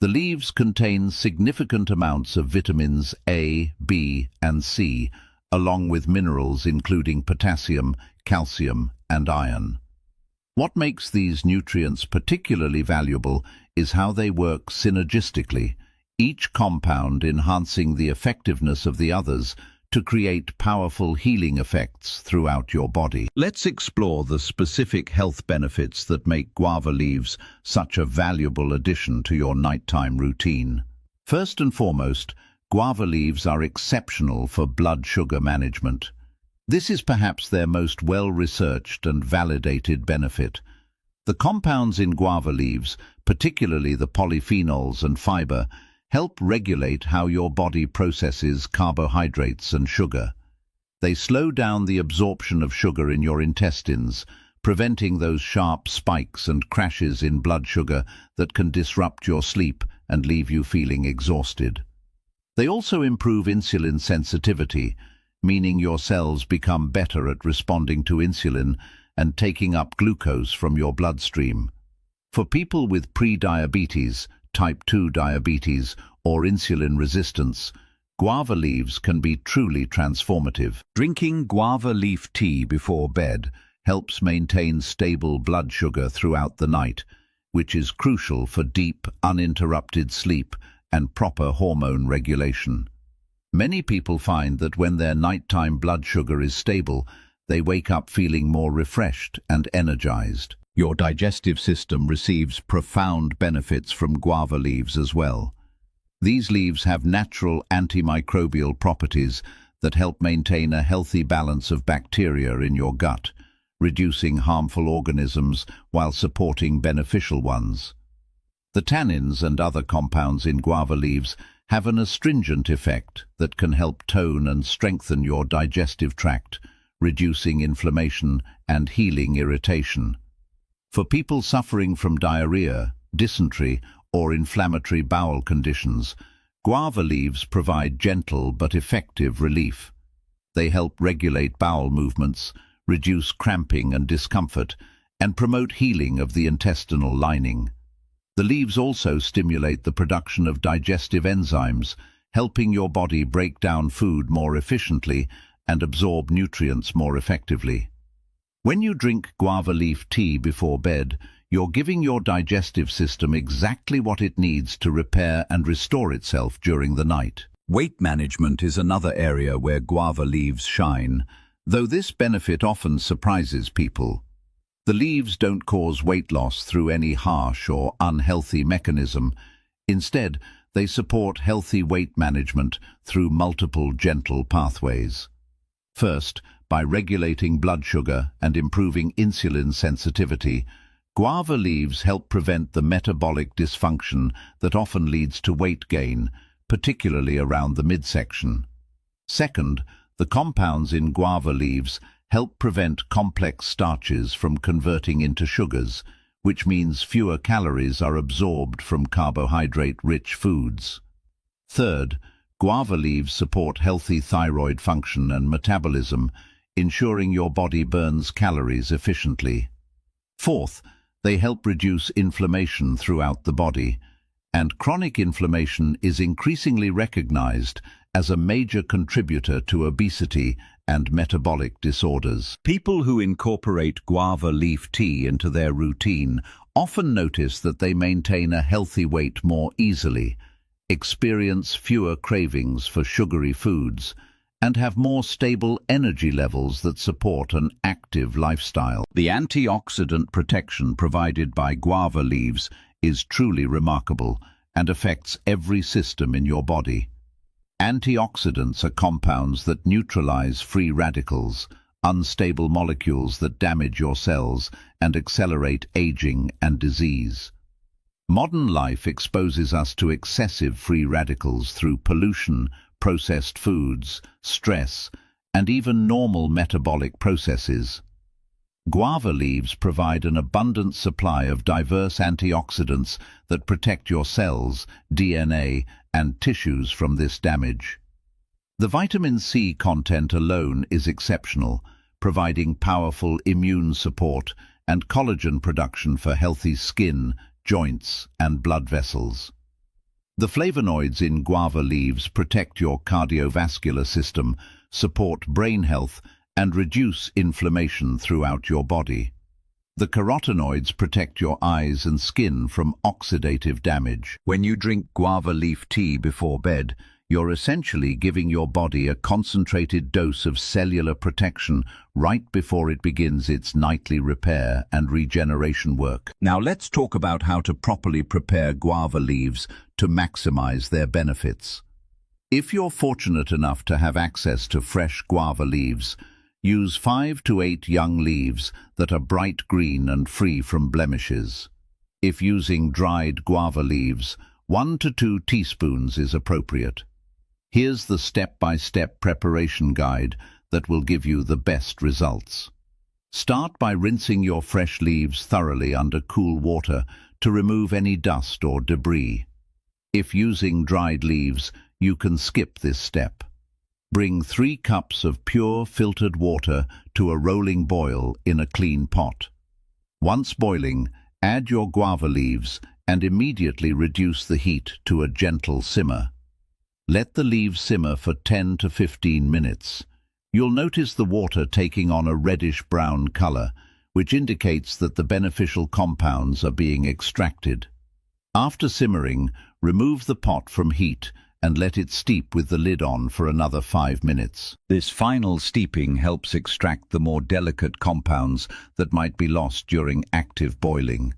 The leaves contain significant amounts of vitamins A, B, and C, along with minerals including potassium, calcium, and iron. What makes these nutrients particularly valuable is how they work synergistically, each compound enhancing the effectiveness of the others to create powerful healing effects throughout your body. Let's explore the specific health benefits that make guava leaves such a valuable addition to your nighttime routine. First and foremost, guava leaves are exceptional for blood sugar management. This is perhaps their most well-researched and validated benefit. The compounds in guava leaves, particularly the polyphenols and fiber, help regulate how your body processes carbohydrates and sugar. They slow down the absorption of sugar in your intestines, preventing those sharp spikes and crashes in blood sugar that can disrupt your sleep and leave you feeling exhausted. They also improve insulin sensitivity, meaning your cells become better at responding to insulin and taking up glucose from your bloodstream. For people with pre-diabetes, type 2 diabetes, or insulin resistance, guava leaves can be truly transformative. Drinking guava leaf tea before bed helps maintain stable blood sugar throughout the night, which is crucial for deep, uninterrupted sleep and proper hormone regulation. Many people find that when their nighttime blood sugar is stable, they wake up feeling more refreshed and energized. Your digestive system receives profound benefits from guava leaves as well. These leaves have natural antimicrobial properties that help maintain a healthy balance of bacteria in your gut, reducing harmful organisms while supporting beneficial ones. The tannins and other compounds in guava leaves have an astringent effect that can help tone and strengthen your digestive tract, reducing inflammation and healing irritation. For people suffering from diarrhea, dysentery, or inflammatory bowel conditions, Guava leaves provide gentle but effective relief. They help regulate bowel movements, reduce cramping and discomfort, and promote healing of the intestinal lining. The leaves also stimulate the production of digestive enzymes, helping your body break down food more efficiently and absorb nutrients more effectively. When you drink guava leaf tea before bed, you're giving your digestive system exactly what it needs to repair and restore itself during the night. Weight management is another area where guava leaves shine, though this benefit often surprises people. The leaves don't cause weight loss through any harsh or unhealthy mechanism. Instead, they support healthy weight management through multiple gentle pathways. First, by regulating blood sugar and improving insulin sensitivity, guava leaves help prevent the metabolic dysfunction that often leads to weight gain, particularly around the midsection. Second, the compounds in guava leaves help prevent complex starches from converting into sugars, which means fewer calories are absorbed from carbohydrate-rich foods. Third, guava leaves support healthy thyroid function and metabolism, ensuring your body burns calories efficiently. Fourth, they help reduce inflammation throughout the body, and chronic inflammation is increasingly recognized as a major contributor to obesity and metabolic disorders. People who incorporate guava leaf tea into their routine often notice that they maintain a healthy weight more easily, experience fewer cravings for sugary foods, and have more stable energy levels that support an active lifestyle. The antioxidant protection provided by guava leaves is truly remarkable and affects every system in your body. Antioxidants are compounds that neutralize free radicals, unstable molecules that damage your cells and accelerate aging and disease. Modern life exposes us to excessive free radicals through pollution, processed foods, stress, and even normal metabolic processes. Guava leaves provide an abundant supply of diverse antioxidants that protect your cells, DNA, and tissues from this damage. The vitamin C content alone is exceptional, providing powerful immune support and collagen production for healthy skin, joints, and blood vessels. The flavonoids in guava leaves protect your cardiovascular system, support brain health, and reduce inflammation throughout your body. The carotenoids protect your eyes and skin from oxidative damage. When you drink guava leaf tea before bed, you're essentially giving your body a concentrated dose of cellular protection right before it begins its nightly repair and regeneration work. Now let's talk about how to properly prepare guava leaves to maximize their benefits. If you're fortunate enough to have access to fresh guava leaves, use 5 to 8 young leaves that are bright green and free from blemishes. If using dried guava leaves, 1 to 2 teaspoons is appropriate. Here's the step-by-step preparation guide that will give you the best results. Start by rinsing your fresh leaves thoroughly under cool water to remove any dust or debris. If using dried leaves, you can skip this step. Bring 3 cups of pure filtered water to a rolling boil in a clean pot. Once boiling, add your guava leaves and immediately reduce the heat to a gentle simmer. Let the leaves simmer for 10 to 15 minutes. You'll notice the water taking on a reddish-brown color, which indicates that the beneficial compounds are being extracted. After simmering, remove the pot from heat and let it steep with the lid on for another 5 minutes. This final steeping helps extract the more delicate compounds that might be lost during active boiling.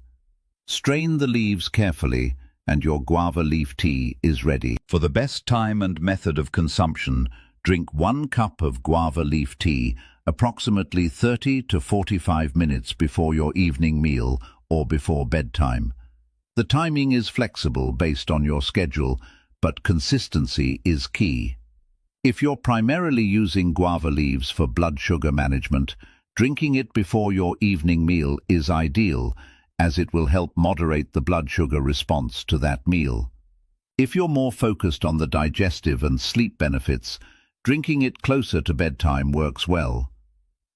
Strain the leaves carefully, and your guava leaf tea is ready. For the best time and method of consumption, drink 1 cup of guava leaf tea approximately 30 to 45 minutes before your evening meal or before bedtime. The timing is flexible based on your schedule, but consistency is key. If you're primarily using guava leaves for blood sugar management, drinking it before your evening meal is ideal, as it will help moderate the blood sugar response to that meal. If you're more focused on the digestive and sleep benefits, drinking it closer to bedtime works well.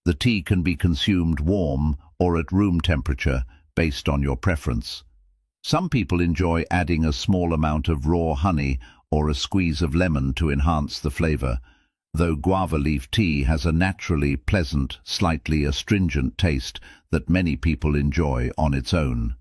The tea can be consumed warm or at room temperature, based on your preference. Some people enjoy adding a small amount of raw honey or a squeeze of lemon to enhance the flavor, though guava leaf tea has a naturally pleasant, slightly astringent taste that many people enjoy on its own.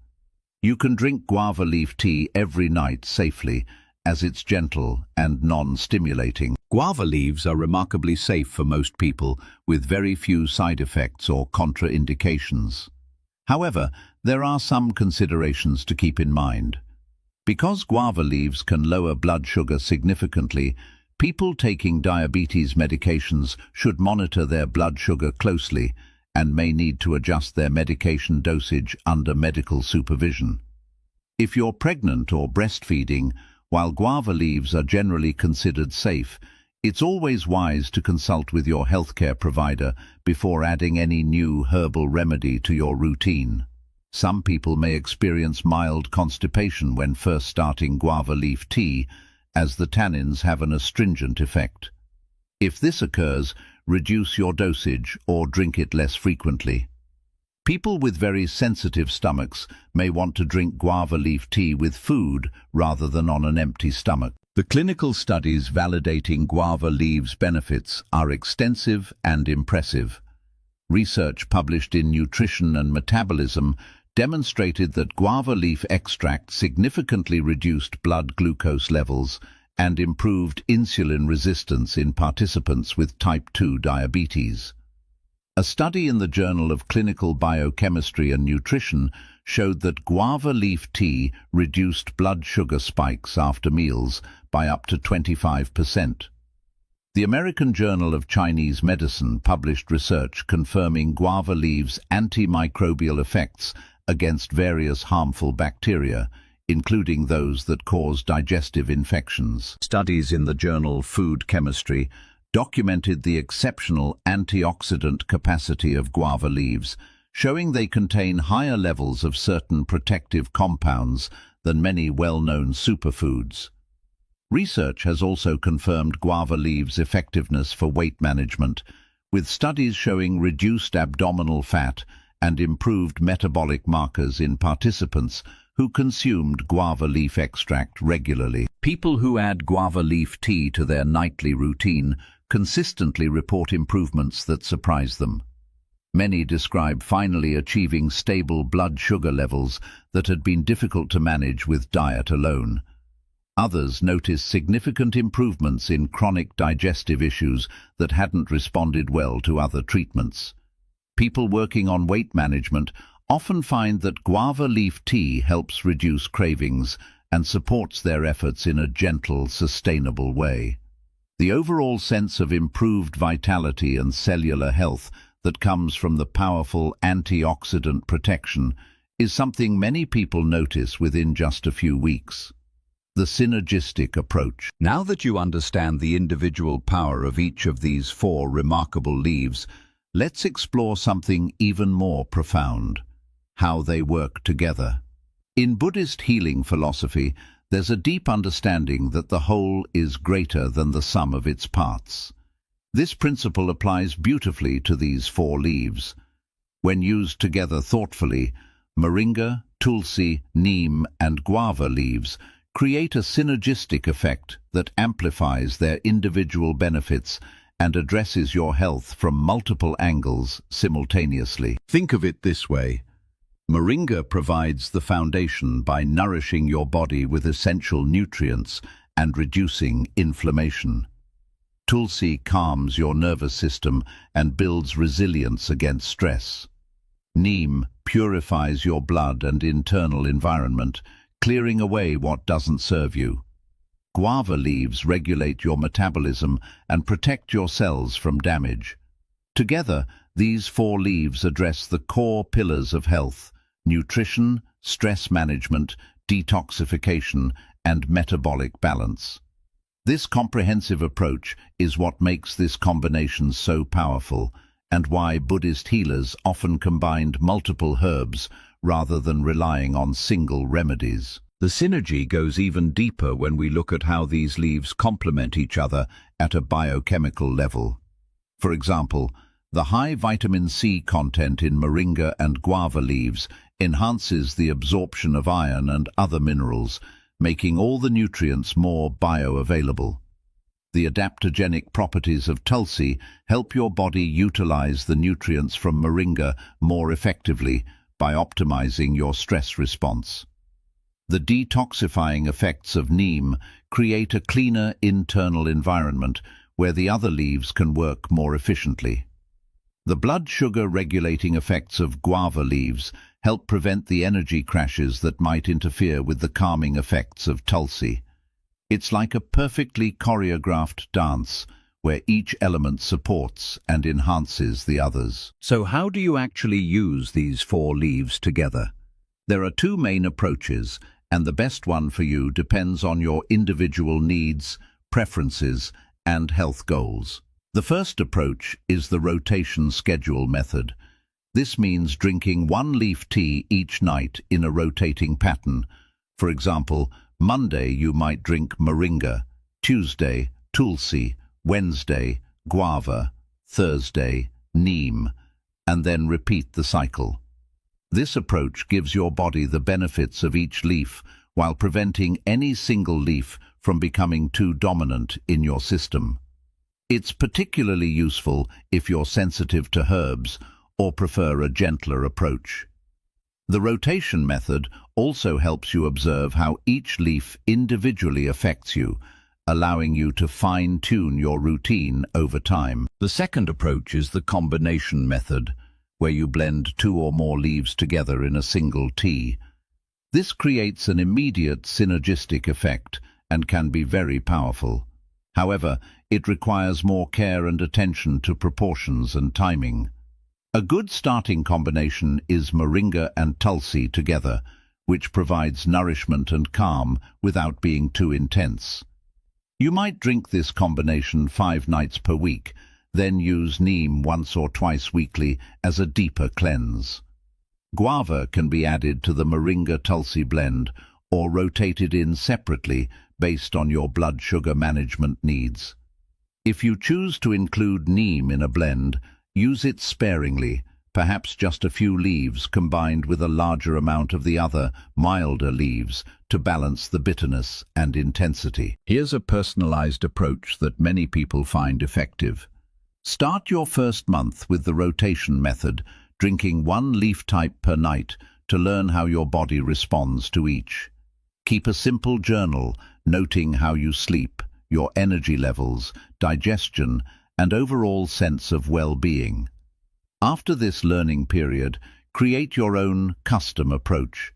You can drink guava leaf tea every night safely, as it's gentle and non-stimulating. Guava leaves are remarkably safe for most people, with very few side effects or contraindications. However, there are some considerations to keep in mind. Because guava leaves can lower blood sugar significantly, people taking diabetes medications should monitor their blood sugar closely and may need to adjust their medication dosage under medical supervision. If you're pregnant or breastfeeding, while guava leaves are generally considered safe, it's always wise to consult with your healthcare provider before adding any new herbal remedy to your routine. Some people may experience mild constipation when first starting guava leaf tea, as the tannins have an astringent effect. If this occurs, reduce your dosage or drink it less frequently. People with very sensitive stomachs may want to drink guava leaf tea with food rather than on an empty stomach. The clinical studies validating guava leaves' benefits are extensive and impressive. Research published in Nutrition and Metabolism demonstrated that guava leaf extract significantly reduced blood glucose levels and improved insulin resistance in participants with type 2 diabetes. A study in the Journal of Clinical Biochemistry and Nutrition showed that guava leaf tea reduced blood sugar spikes after meals by up to 25%. The American Journal of Chinese Medicine published research confirming guava leaves' antimicrobial effects against various harmful bacteria, including those that cause digestive infections. Studies in the journal Food Chemistry documented the exceptional antioxidant capacity of guava leaves, showing they contain higher levels of certain protective compounds than many well-known superfoods. Research has also confirmed guava leaves' effectiveness for weight management, with studies showing reduced abdominal fat and improved metabolic markers in participants who consumed guava leaf extract regularly. People who add guava leaf tea to their nightly routine consistently report improvements that surprise them. Many describe finally achieving stable blood sugar levels that had been difficult to manage with diet alone. Others notice significant improvements in chronic digestive issues that hadn't responded well to other treatments. People working on weight management often find that guava leaf tea helps reduce cravings and supports their efforts in a gentle, sustainable way. The overall sense of improved vitality and cellular health that comes from the powerful antioxidant protection is something many people notice within just a few weeks. The synergistic approach. Now that you understand the individual power of each of these 4 remarkable leaves, let's explore something even more profound: how they work together. In Buddhist healing philosophy, there's a deep understanding that the whole is greater than the sum of its parts. This principle applies beautifully to these 4 leaves. When used together thoughtfully, moringa, tulsi, neem, and guava leaves create a synergistic effect that amplifies their individual benefits and addresses your health from multiple angles simultaneously. Think of it this way. Moringa provides the foundation by nourishing your body with essential nutrients and reducing inflammation. Tulsi calms your nervous system and builds resilience against stress. Neem purifies your blood and internal environment, clearing away what doesn't serve you. Guava leaves regulate your metabolism and protect your cells from damage. Together, these 4 leaves address the core pillars of health: nutrition, stress management, detoxification, and metabolic balance. This comprehensive approach is what makes this combination so powerful, and why Buddhist healers often combined multiple herbs rather than relying on single remedies. The synergy goes even deeper when we look at how these leaves complement each other at a biochemical level. For example, the high vitamin C content in moringa and guava leaves enhances the absorption of iron and other minerals, making all the nutrients more bioavailable. The adaptogenic properties of tulsi help your body utilize the nutrients from moringa more effectively by optimizing your stress response. The detoxifying effects of neem create a cleaner internal environment where the other leaves can work more efficiently. The blood sugar regulating effects of guava leaves help prevent the energy crashes that might interfere with the calming effects of tulsi. It's like a perfectly choreographed dance where each element supports and enhances the others. So how do you actually use these 4 leaves together? There are 2 main approaches, and the best one for you depends on your individual needs, preferences, and health goals. The first approach is the rotation schedule method. This means drinking 1 leaf tea each night in a rotating pattern. For example, Monday you might drink moringa, Tuesday tulsi, Wednesday guava, Thursday neem, and then repeat the cycle. This approach gives your body the benefits of each leaf while preventing any single leaf from becoming too dominant in your system. It's particularly useful if you're sensitive to herbs or prefer a gentler approach. The rotation method also helps you observe how each leaf individually affects you, allowing you to fine-tune your routine over time. The second approach is the combination method, where you blend 2 or more leaves together in a single tea. This creates an immediate synergistic effect and can be very powerful. However, it requires more care and attention to proportions and timing. A good starting combination is moringa and tulsi together, which provides nourishment and calm without being too intense. You might drink this combination 5 nights per week, then use neem once or twice weekly as a deeper cleanse. Guava can be added to the moringa-tulsi blend or rotated in separately based on your blood sugar management needs. If you choose to include neem in a blend, use it sparingly, perhaps just a few leaves combined with a larger amount of the other, milder leaves to balance the bitterness and intensity. Here's a personalized approach that many people find effective. Start your first month with the rotation method, drinking 1 leaf type per night to learn how your body responds to each. Keep a simple journal, noting how you sleep, your energy levels, digestion, and overall sense of well-being. After this learning period, create your own custom approach.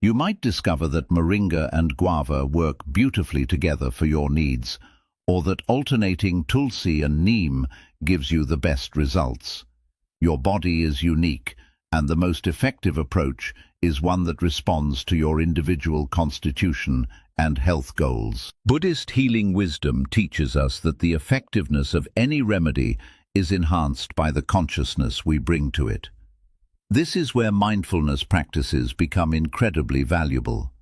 You might discover that moringa and guava work beautifully together for your needs, or that alternating tulsi and neem gives you the best results. Your body is unique, and the most effective approach is one that responds to your individual constitution and health goals. Buddhist healing wisdom teaches us that the effectiveness of any remedy is enhanced by the consciousness we bring to it. This is where mindfulness practices become incredibly valuable.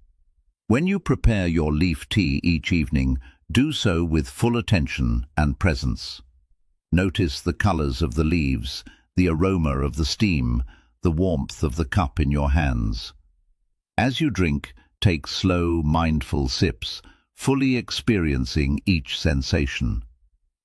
When you prepare your leaf tea each evening, do so with full attention and presence. Notice the colors of the leaves, the aroma of the steam, the warmth of the cup in your hands. As you drink, take slow, mindful sips, fully experiencing each sensation.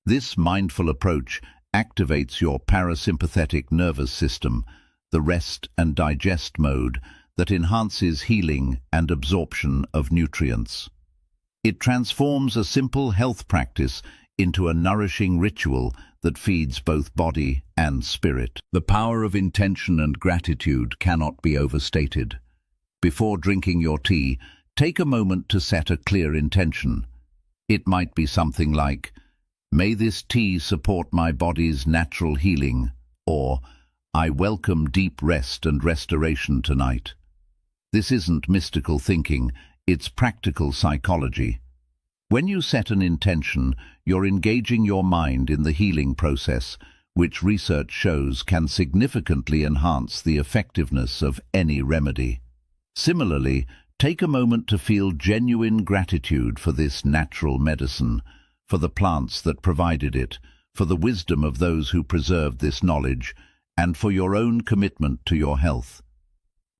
This mindful approach activates your parasympathetic nervous system, the rest and digest mode that enhances healing and absorption of nutrients. It transforms a simple health practice into a nourishing ritual that feeds both body and spirit. The power of intention and gratitude cannot be overstated. Before drinking your tea, take a moment to set a clear intention. It might be something like, "May this tea support my body's natural healing," or "I welcome deep rest and restoration tonight." This isn't mystical thinking, it's practical psychology. When you set an intention, you're engaging your mind in the healing process, which research shows can significantly enhance the effectiveness of any remedy. Similarly, Take a moment to feel genuine gratitude for this natural medicine, for the plants that provided it, for the wisdom of those who preserved this knowledge, and for your own commitment to your health.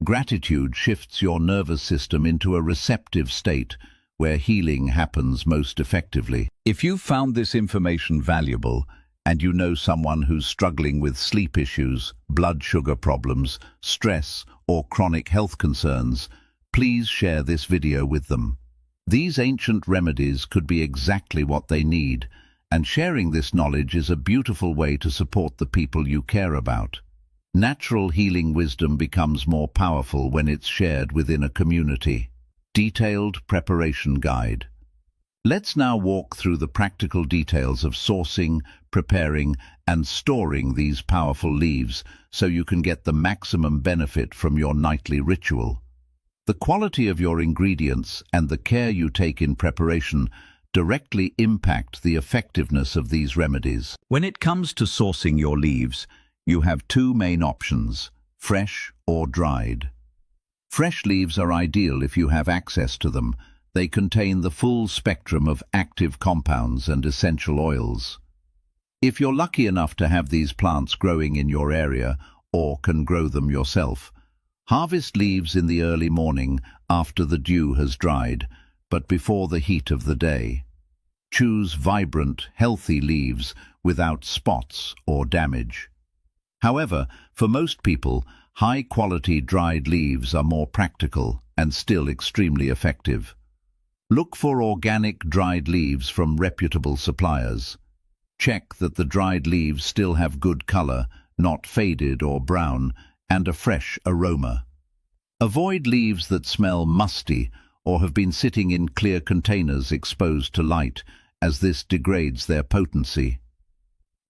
Gratitude shifts your nervous system into a receptive state where healing happens most effectively. If you've found this information valuable, and you know someone who's struggling with sleep issues, blood sugar problems, stress, or chronic health concerns, please share this video with them. These ancient remedies could be exactly what they need, and sharing this knowledge is a beautiful way to support the people you care about. Natural healing wisdom becomes more powerful when it's shared within a community. Detailed preparation guide. Let's now walk through the practical details of sourcing, preparing, and storing these powerful leaves so you can get the maximum benefit from your nightly ritual. The quality of your ingredients and the care you take in preparation directly impact the effectiveness of these remedies. When it comes to sourcing your leaves, you have two main options: fresh or dried. Fresh leaves are ideal if you have access to them. They contain the full spectrum of active compounds and essential oils. If you're lucky enough to have these plants growing in your area or can grow them yourself, harvest leaves in the early morning after the dew has dried, but before the heat of the day. Choose vibrant, healthy leaves without spots or damage. However, for most people, high-quality dried leaves are more practical and still extremely effective. Look for organic dried leaves from reputable suppliers. Check that the dried leaves still have good color, not faded or brown, and a fresh aroma. Avoid leaves that smell musty or have been sitting in clear containers exposed to light, as this degrades their potency.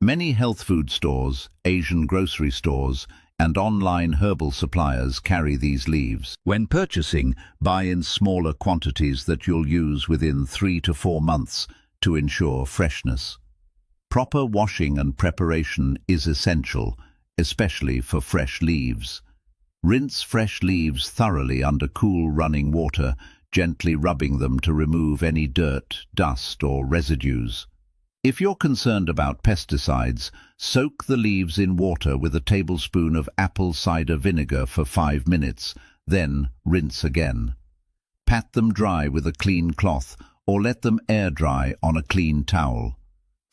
Many health food stores, Asian grocery stores, and online herbal suppliers carry these leaves. When purchasing, buy in smaller quantities that you'll use within 3 to 4 months to ensure freshness. Proper washing and preparation is essential, especially for fresh leaves. Rinse fresh leaves thoroughly under cool running water, gently rubbing them to remove any dirt, dust, or residues. If you're concerned about pesticides, soak the leaves in water with a tablespoon of apple cider vinegar for 5 minutes, then rinse again. Pat them dry with a clean cloth or let them air dry on a clean towel.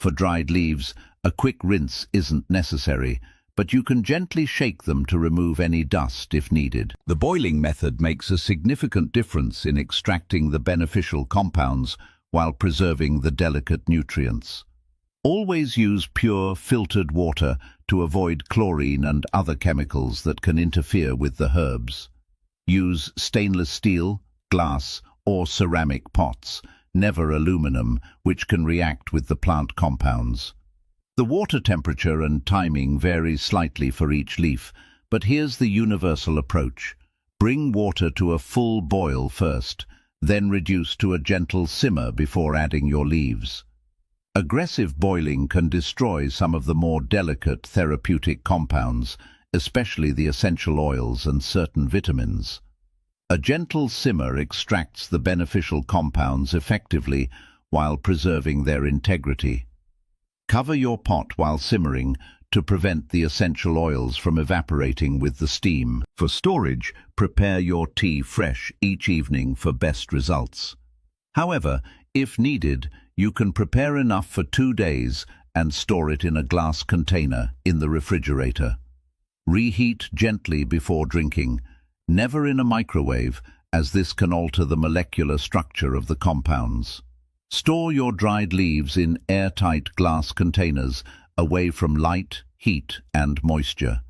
For dried leaves, a quick rinse isn't necessary, but you can gently shake them to remove any dust if needed. The boiling method makes a significant difference in extracting the beneficial compounds while preserving the delicate nutrients. Always use pure, filtered water to avoid chlorine and other chemicals that can interfere with the herbs. Use stainless steel, glass, or ceramic pots, never aluminum, which can react with the plant compounds. The water temperature and timing varies slightly for each leaf, but here's the universal approach. Bring water to a full boil first, then reduce to a gentle simmer before adding your leaves. Aggressive boiling can destroy some of the more delicate therapeutic compounds, especially the essential oils and certain vitamins. A gentle simmer extracts the beneficial compounds effectively while preserving their integrity. Cover your pot while simmering to prevent the essential oils from evaporating with the steam. For storage, prepare your tea fresh each evening for best results. However, if needed, you can prepare enough for 2 days and store it in a glass container in the refrigerator. Reheat gently before drinking, never in a microwave, as this can alter the molecular structure of the compounds. Store your dried leaves in airtight glass containers away from light, heat, and moisture.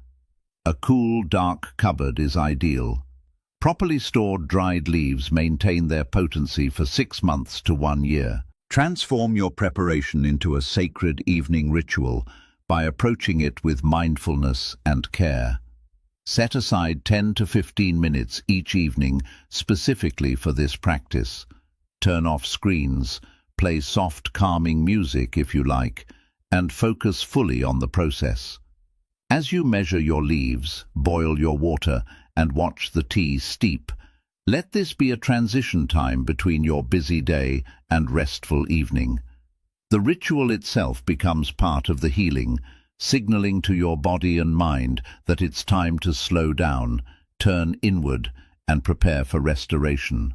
A cool, dark cupboard is ideal. Properly stored dried leaves maintain their potency for 6 months to 1 year. Transform your preparation into a sacred evening ritual by approaching it with mindfulness and care. Set aside 10 to 15 minutes each evening specifically for this practice. Turn off screens, play soft, calming music if you like, and focus fully on the process. As you measure your leaves, boil your water, and watch the tea steep, Let this be a transition time between your busy day and restful evening. The ritual itself becomes part of the healing, signaling to your body and mind that it's time to slow down, turn inward, and prepare for restoration.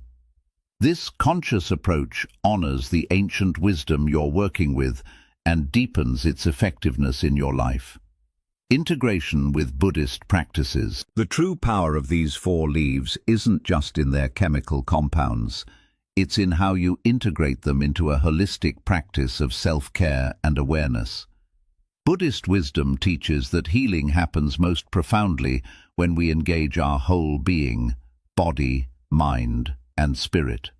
This conscious approach honors the ancient wisdom you're working with and deepens its effectiveness in your life. Integration with Buddhist practices. The true power of these four leaves isn't just in their chemical compounds. It's in how you integrate them into a holistic practice of self-care and awareness. Buddhist wisdom teaches that healing happens most profoundly when we engage our whole being, body, mind, and spirit.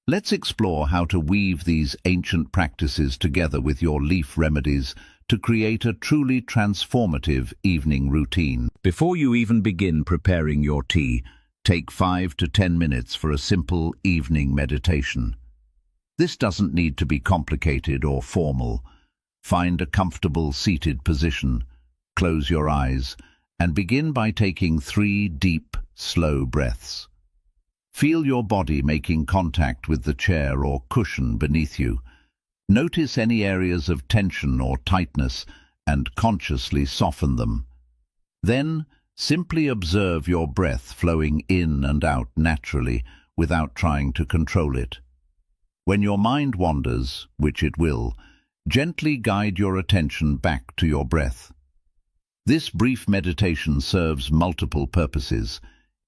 Let's explore how to weave these ancient practices together with your leaf remedies to create a truly transformative evening routine. Before you even begin preparing your tea, take 5 to 10 minutes for a simple evening meditation. This doesn't need to be complicated or formal. Find a comfortable seated position, close your eyes, and begin by taking 3 deep, slow breaths. Feel your body making contact with the chair or cushion beneath you. Notice any areas of tension or tightness and consciously soften them. Then, simply observe your breath flowing in and out naturally without trying to control it. When your mind wanders, which it will, gently guide your attention back to your breath. This brief meditation serves multiple purposes.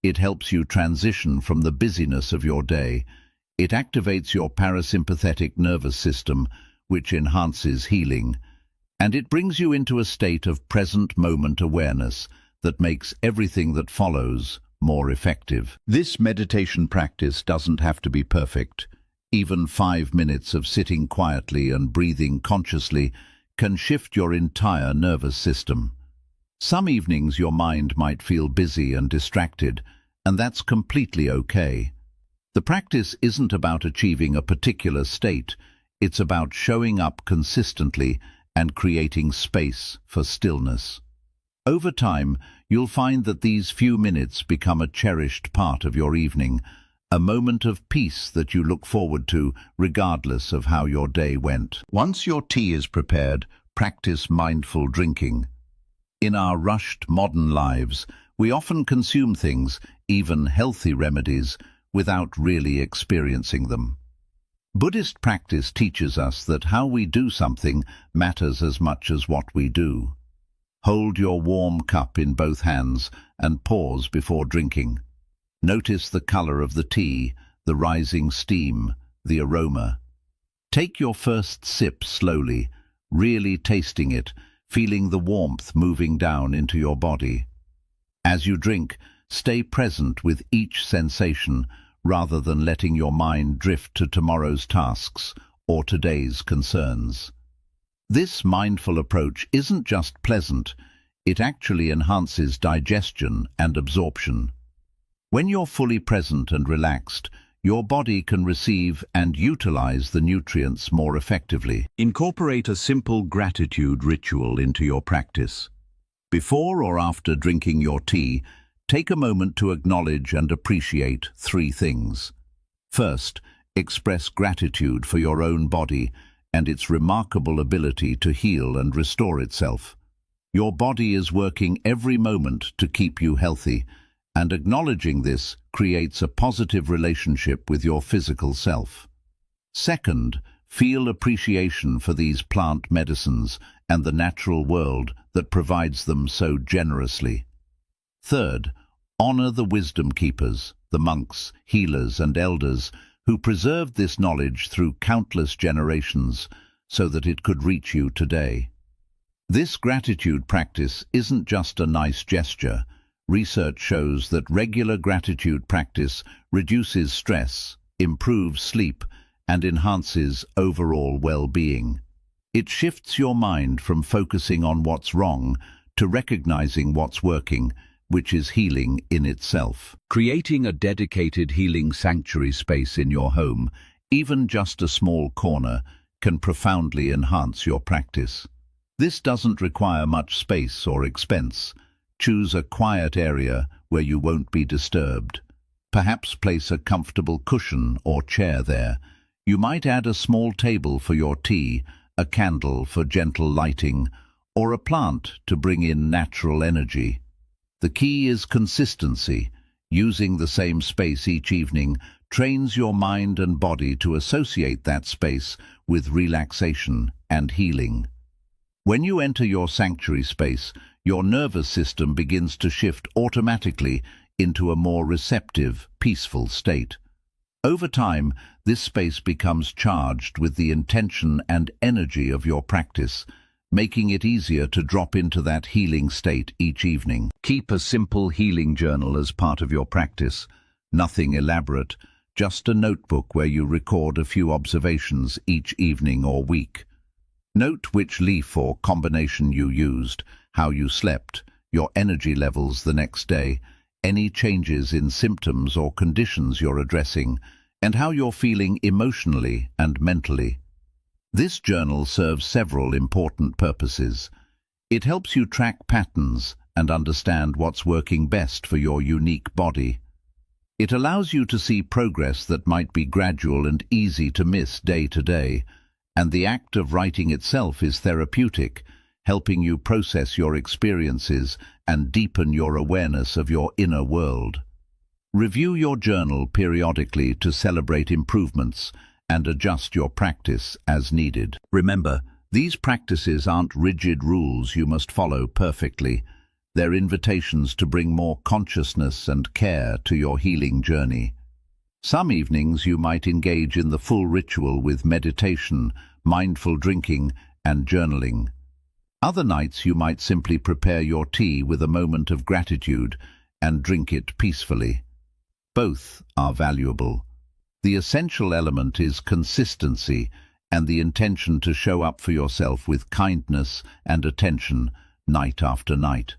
It helps you transition from the busyness of your day. It activates your parasympathetic nervous system, which enhances healing, and it brings you into a state of present moment awareness that makes everything that follows more effective. This meditation practice doesn't have to be perfect. Even 5 minutes of sitting quietly and breathing consciously can shift your entire nervous system. Some evenings your mind might feel busy and distracted, and that's completely okay. The practice isn't about achieving a particular state, it's about showing up consistently and creating space for stillness. Over time, you'll find that these few minutes become a cherished part of your evening, a moment of peace that you look forward to regardless of how your day went. Once your tea is prepared, practice mindful drinking. In our rushed modern lives, we often consume things, even healthy remedies, without really experiencing them. Buddhist practice teaches us that how we do something matters as much as what we do. Hold your warm cup in both hands and pause before drinking. Notice the color of the tea, the rising steam, the aroma. Take your first sip slowly, really tasting it, feeling the warmth moving down into your body. As you drink, stay present with each sensation rather than letting your mind drift to tomorrow's tasks or today's concerns. This mindful approach isn't just pleasant, it actually enhances digestion and absorption. When you're fully present and relaxed, your body can receive and utilize the nutrients more effectively. Incorporate a simple gratitude ritual into your practice. Before or after drinking your tea, take a moment to acknowledge and appreciate 3 things. First, express gratitude for your own body and its remarkable ability to heal and restore itself. Your body is working every moment to keep you healthy, and acknowledging this creates a positive relationship with your physical self. Second, feel appreciation for these plant medicines and the natural world that provides them so generously. Third, honor the wisdom keepers, the monks, healers, and elders who preserved this knowledge through countless generations so that it could reach you today. This gratitude practice isn't just a nice gesture. Research shows that regular gratitude practice reduces stress, improves sleep, and enhances overall well-being. It shifts your mind from focusing on what's wrong to recognizing what's working, which is healing in itself. Creating a dedicated healing sanctuary space in your home, even just a small corner, can profoundly enhance your practice. This doesn't require much space or expense. Choose a quiet area where you won't be disturbed. Perhaps place a comfortable cushion or chair there. You might add a small table for your tea, a candle for gentle lighting, or a plant to bring in natural energy. The key is consistency. Using the same space each evening trains your mind and body to associate that space with relaxation and healing. When you enter your sanctuary space, your nervous system begins to shift automatically into a more receptive, peaceful state. Over time, this space becomes charged with the intention and energy of your practice, making it easier to drop into that healing state each evening. Keep a simple healing journal as part of your practice. Nothing elaborate, just a notebook where you record a few observations each evening or week. Note which leaf or combination you used, how you slept, your energy levels the next day, any changes in symptoms or conditions you're addressing, and how you're feeling emotionally and mentally. This journal serves several important purposes. It helps you track patterns and understand what's working best for your unique body. It allows you to see progress that might be gradual and easy to miss day to day, and the act of writing itself is therapeutic, helping you process your experiences and deepen your awareness of your inner world. Review your journal periodically to celebrate improvements and adjust your practice as needed. Remember, these practices aren't rigid rules you must follow perfectly. They're invitations to bring more consciousness and care to your healing journey. Some evenings you might engage in the full ritual with meditation, mindful drinking, and journaling. Other nights you might simply prepare your tea with a moment of gratitude and drink it peacefully. Both are valuable. The essential element is consistency and the intention to show up for yourself with kindness and attention night after night.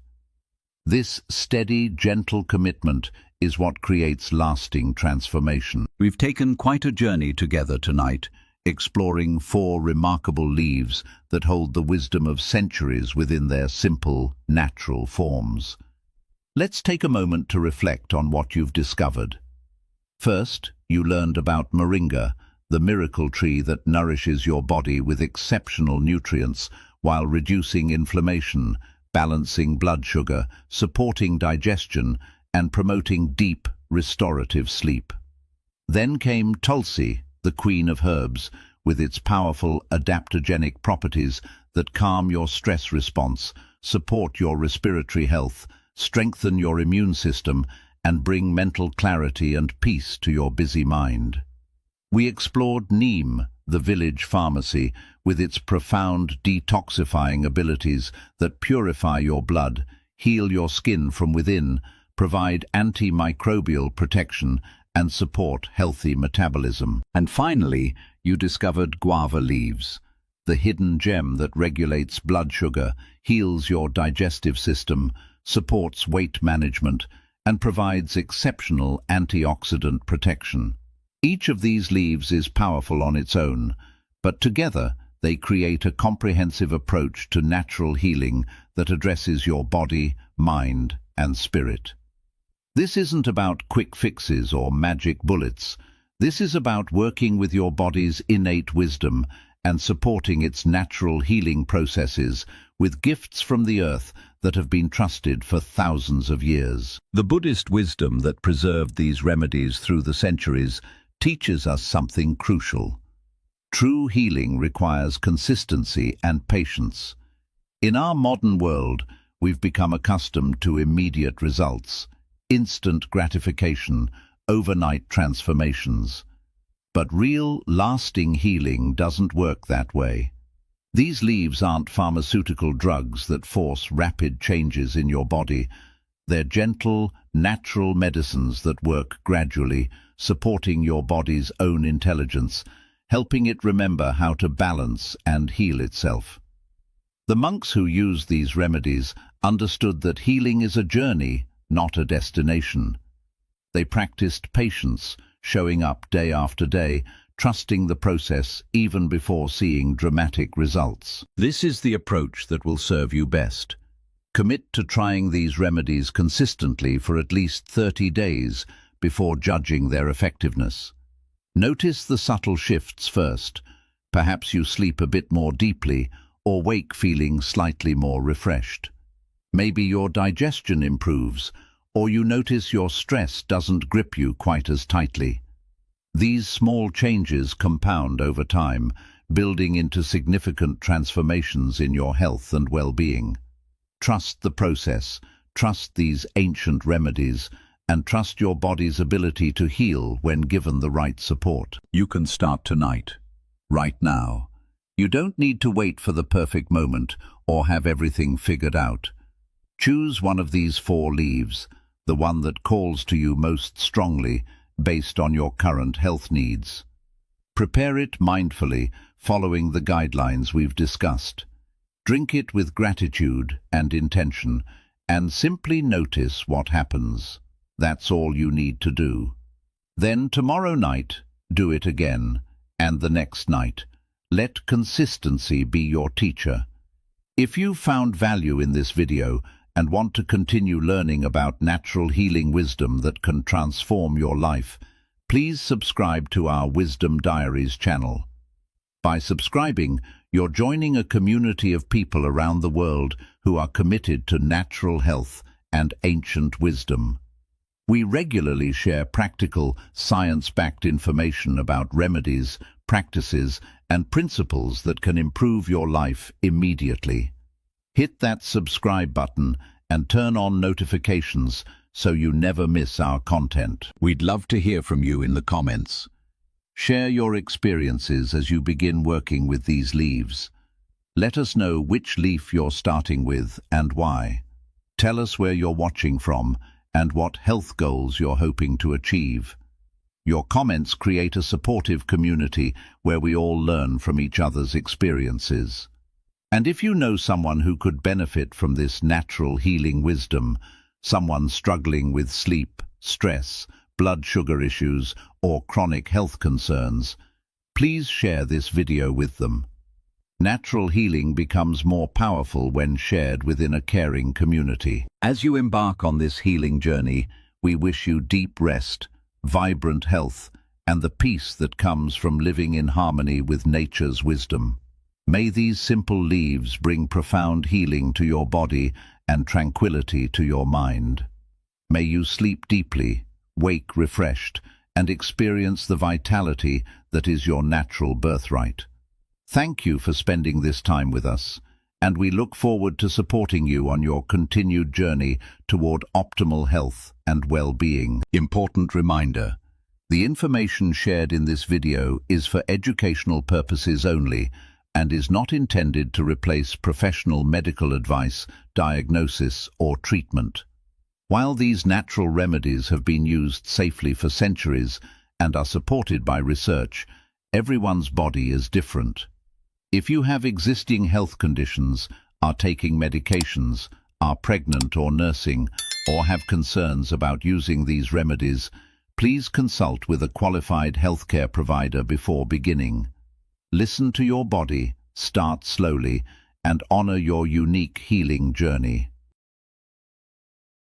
This steady, gentle commitment is what creates lasting transformation. We've taken quite a journey together tonight, exploring 4 remarkable leaves that hold the wisdom of centuries within their simple, natural forms. Let's take a moment to reflect on what you've discovered. First, you learned about moringa, the miracle tree that nourishes your body with exceptional nutrients while reducing inflammation, balancing blood sugar, supporting digestion, and promoting deep, restorative sleep. Then came tulsi, the queen of herbs, with its powerful adaptogenic properties that calm your stress response, support your respiratory health, strengthen your immune system, and bring mental clarity and peace to your busy mind. We explored neem, the village pharmacy, with its profound detoxifying abilities that purify your blood, heal your skin from within, provide antimicrobial protection, and support healthy metabolism. And finally, you discovered guava leaves, the hidden gem that regulates blood sugar, heals your digestive system, supports weight management, and provides exceptional antioxidant protection. Each of these leaves is powerful on its own, but together they create a comprehensive approach to natural healing that addresses your body, mind, and spirit. This isn't about quick fixes or magic bullets. This is about working with your body's innate wisdom and supporting its natural healing processes with gifts from the earth that have been trusted for thousands of years. The Buddhist wisdom that preserved these remedies through the centuries teaches us something crucial. True healing requires consistency and patience. In our modern world, we've become accustomed to immediate results, instant gratification, overnight transformations. But real, lasting healing doesn't work that way. These leaves aren't pharmaceutical drugs that force rapid changes in your body. They're gentle, natural medicines that work gradually, supporting your body's own intelligence, helping it remember how to balance and heal itself. The monks who used these remedies understood that healing is a journey, not a destination. They practiced patience, showing up day after day, trusting the process even before seeing dramatic results. This is the approach that will serve you best. Commit to trying these remedies consistently for at least 30 days, before judging their effectiveness. Notice the subtle shifts first. Perhaps you sleep a bit more deeply or wake feeling slightly more refreshed. Maybe your digestion improves, or you notice your stress doesn't grip you quite as tightly. These small changes compound over time, building into significant transformations in your health and well-being. Trust the process, trust these ancient remedies, and trust your body's ability to heal when given the right support. You can start tonight, right now. You don't need to wait for the perfect moment or have everything figured out. Choose one of these 4 leaves, the one that calls to you most strongly, based on your current health needs. Prepare it mindfully, following the guidelines we've discussed. Drink it with gratitude and intention, and simply notice what happens. That's all you need to do. Then tomorrow night, do it again, and the next night. Let consistency be your teacher. If you found value in this video and want to continue learning about natural healing wisdom that can transform your life, please subscribe to our Wisdom Diaries channel. By subscribing, you're joining a community of people around the world who are committed to natural health and ancient wisdom. We regularly share practical, science-backed information about remedies, practices, and principles that can improve your life immediately. Hit that subscribe button and turn on notifications so you never miss our content. We'd love to hear from you in the comments. Share your experiences as you begin working with these leaves. Let us know which leaf you're starting with and why. Tell us where you're watching from and what health goals you're hoping to achieve. Your comments create a supportive community where we all learn from each other's experiences. And if you know someone who could benefit from this natural healing wisdom, someone struggling with sleep, stress, blood sugar issues, or chronic health concerns, please share this video with them. Natural healing becomes more powerful when shared within a caring community. As you embark on this healing journey, we wish you deep rest, vibrant health, and the peace that comes from living in harmony with nature's wisdom. May these simple leaves bring profound healing to your body and tranquility to your mind. May you sleep deeply, wake refreshed, and experience the vitality that is your natural birthright. Thank you for spending this time with us, and we look forward to supporting you on your continued journey toward optimal health and well-being. Important reminder: the information shared in this video is for educational purposes only and is not intended to replace professional medical advice, diagnosis, or treatment. While these natural remedies have been used safely for centuries and are supported by research, everyone's body is different. If you have existing health conditions, are taking medications, are pregnant or nursing, or have concerns about using these remedies, please consult with a qualified healthcare provider before beginning. Listen to your body, start slowly, and honor your unique healing journey.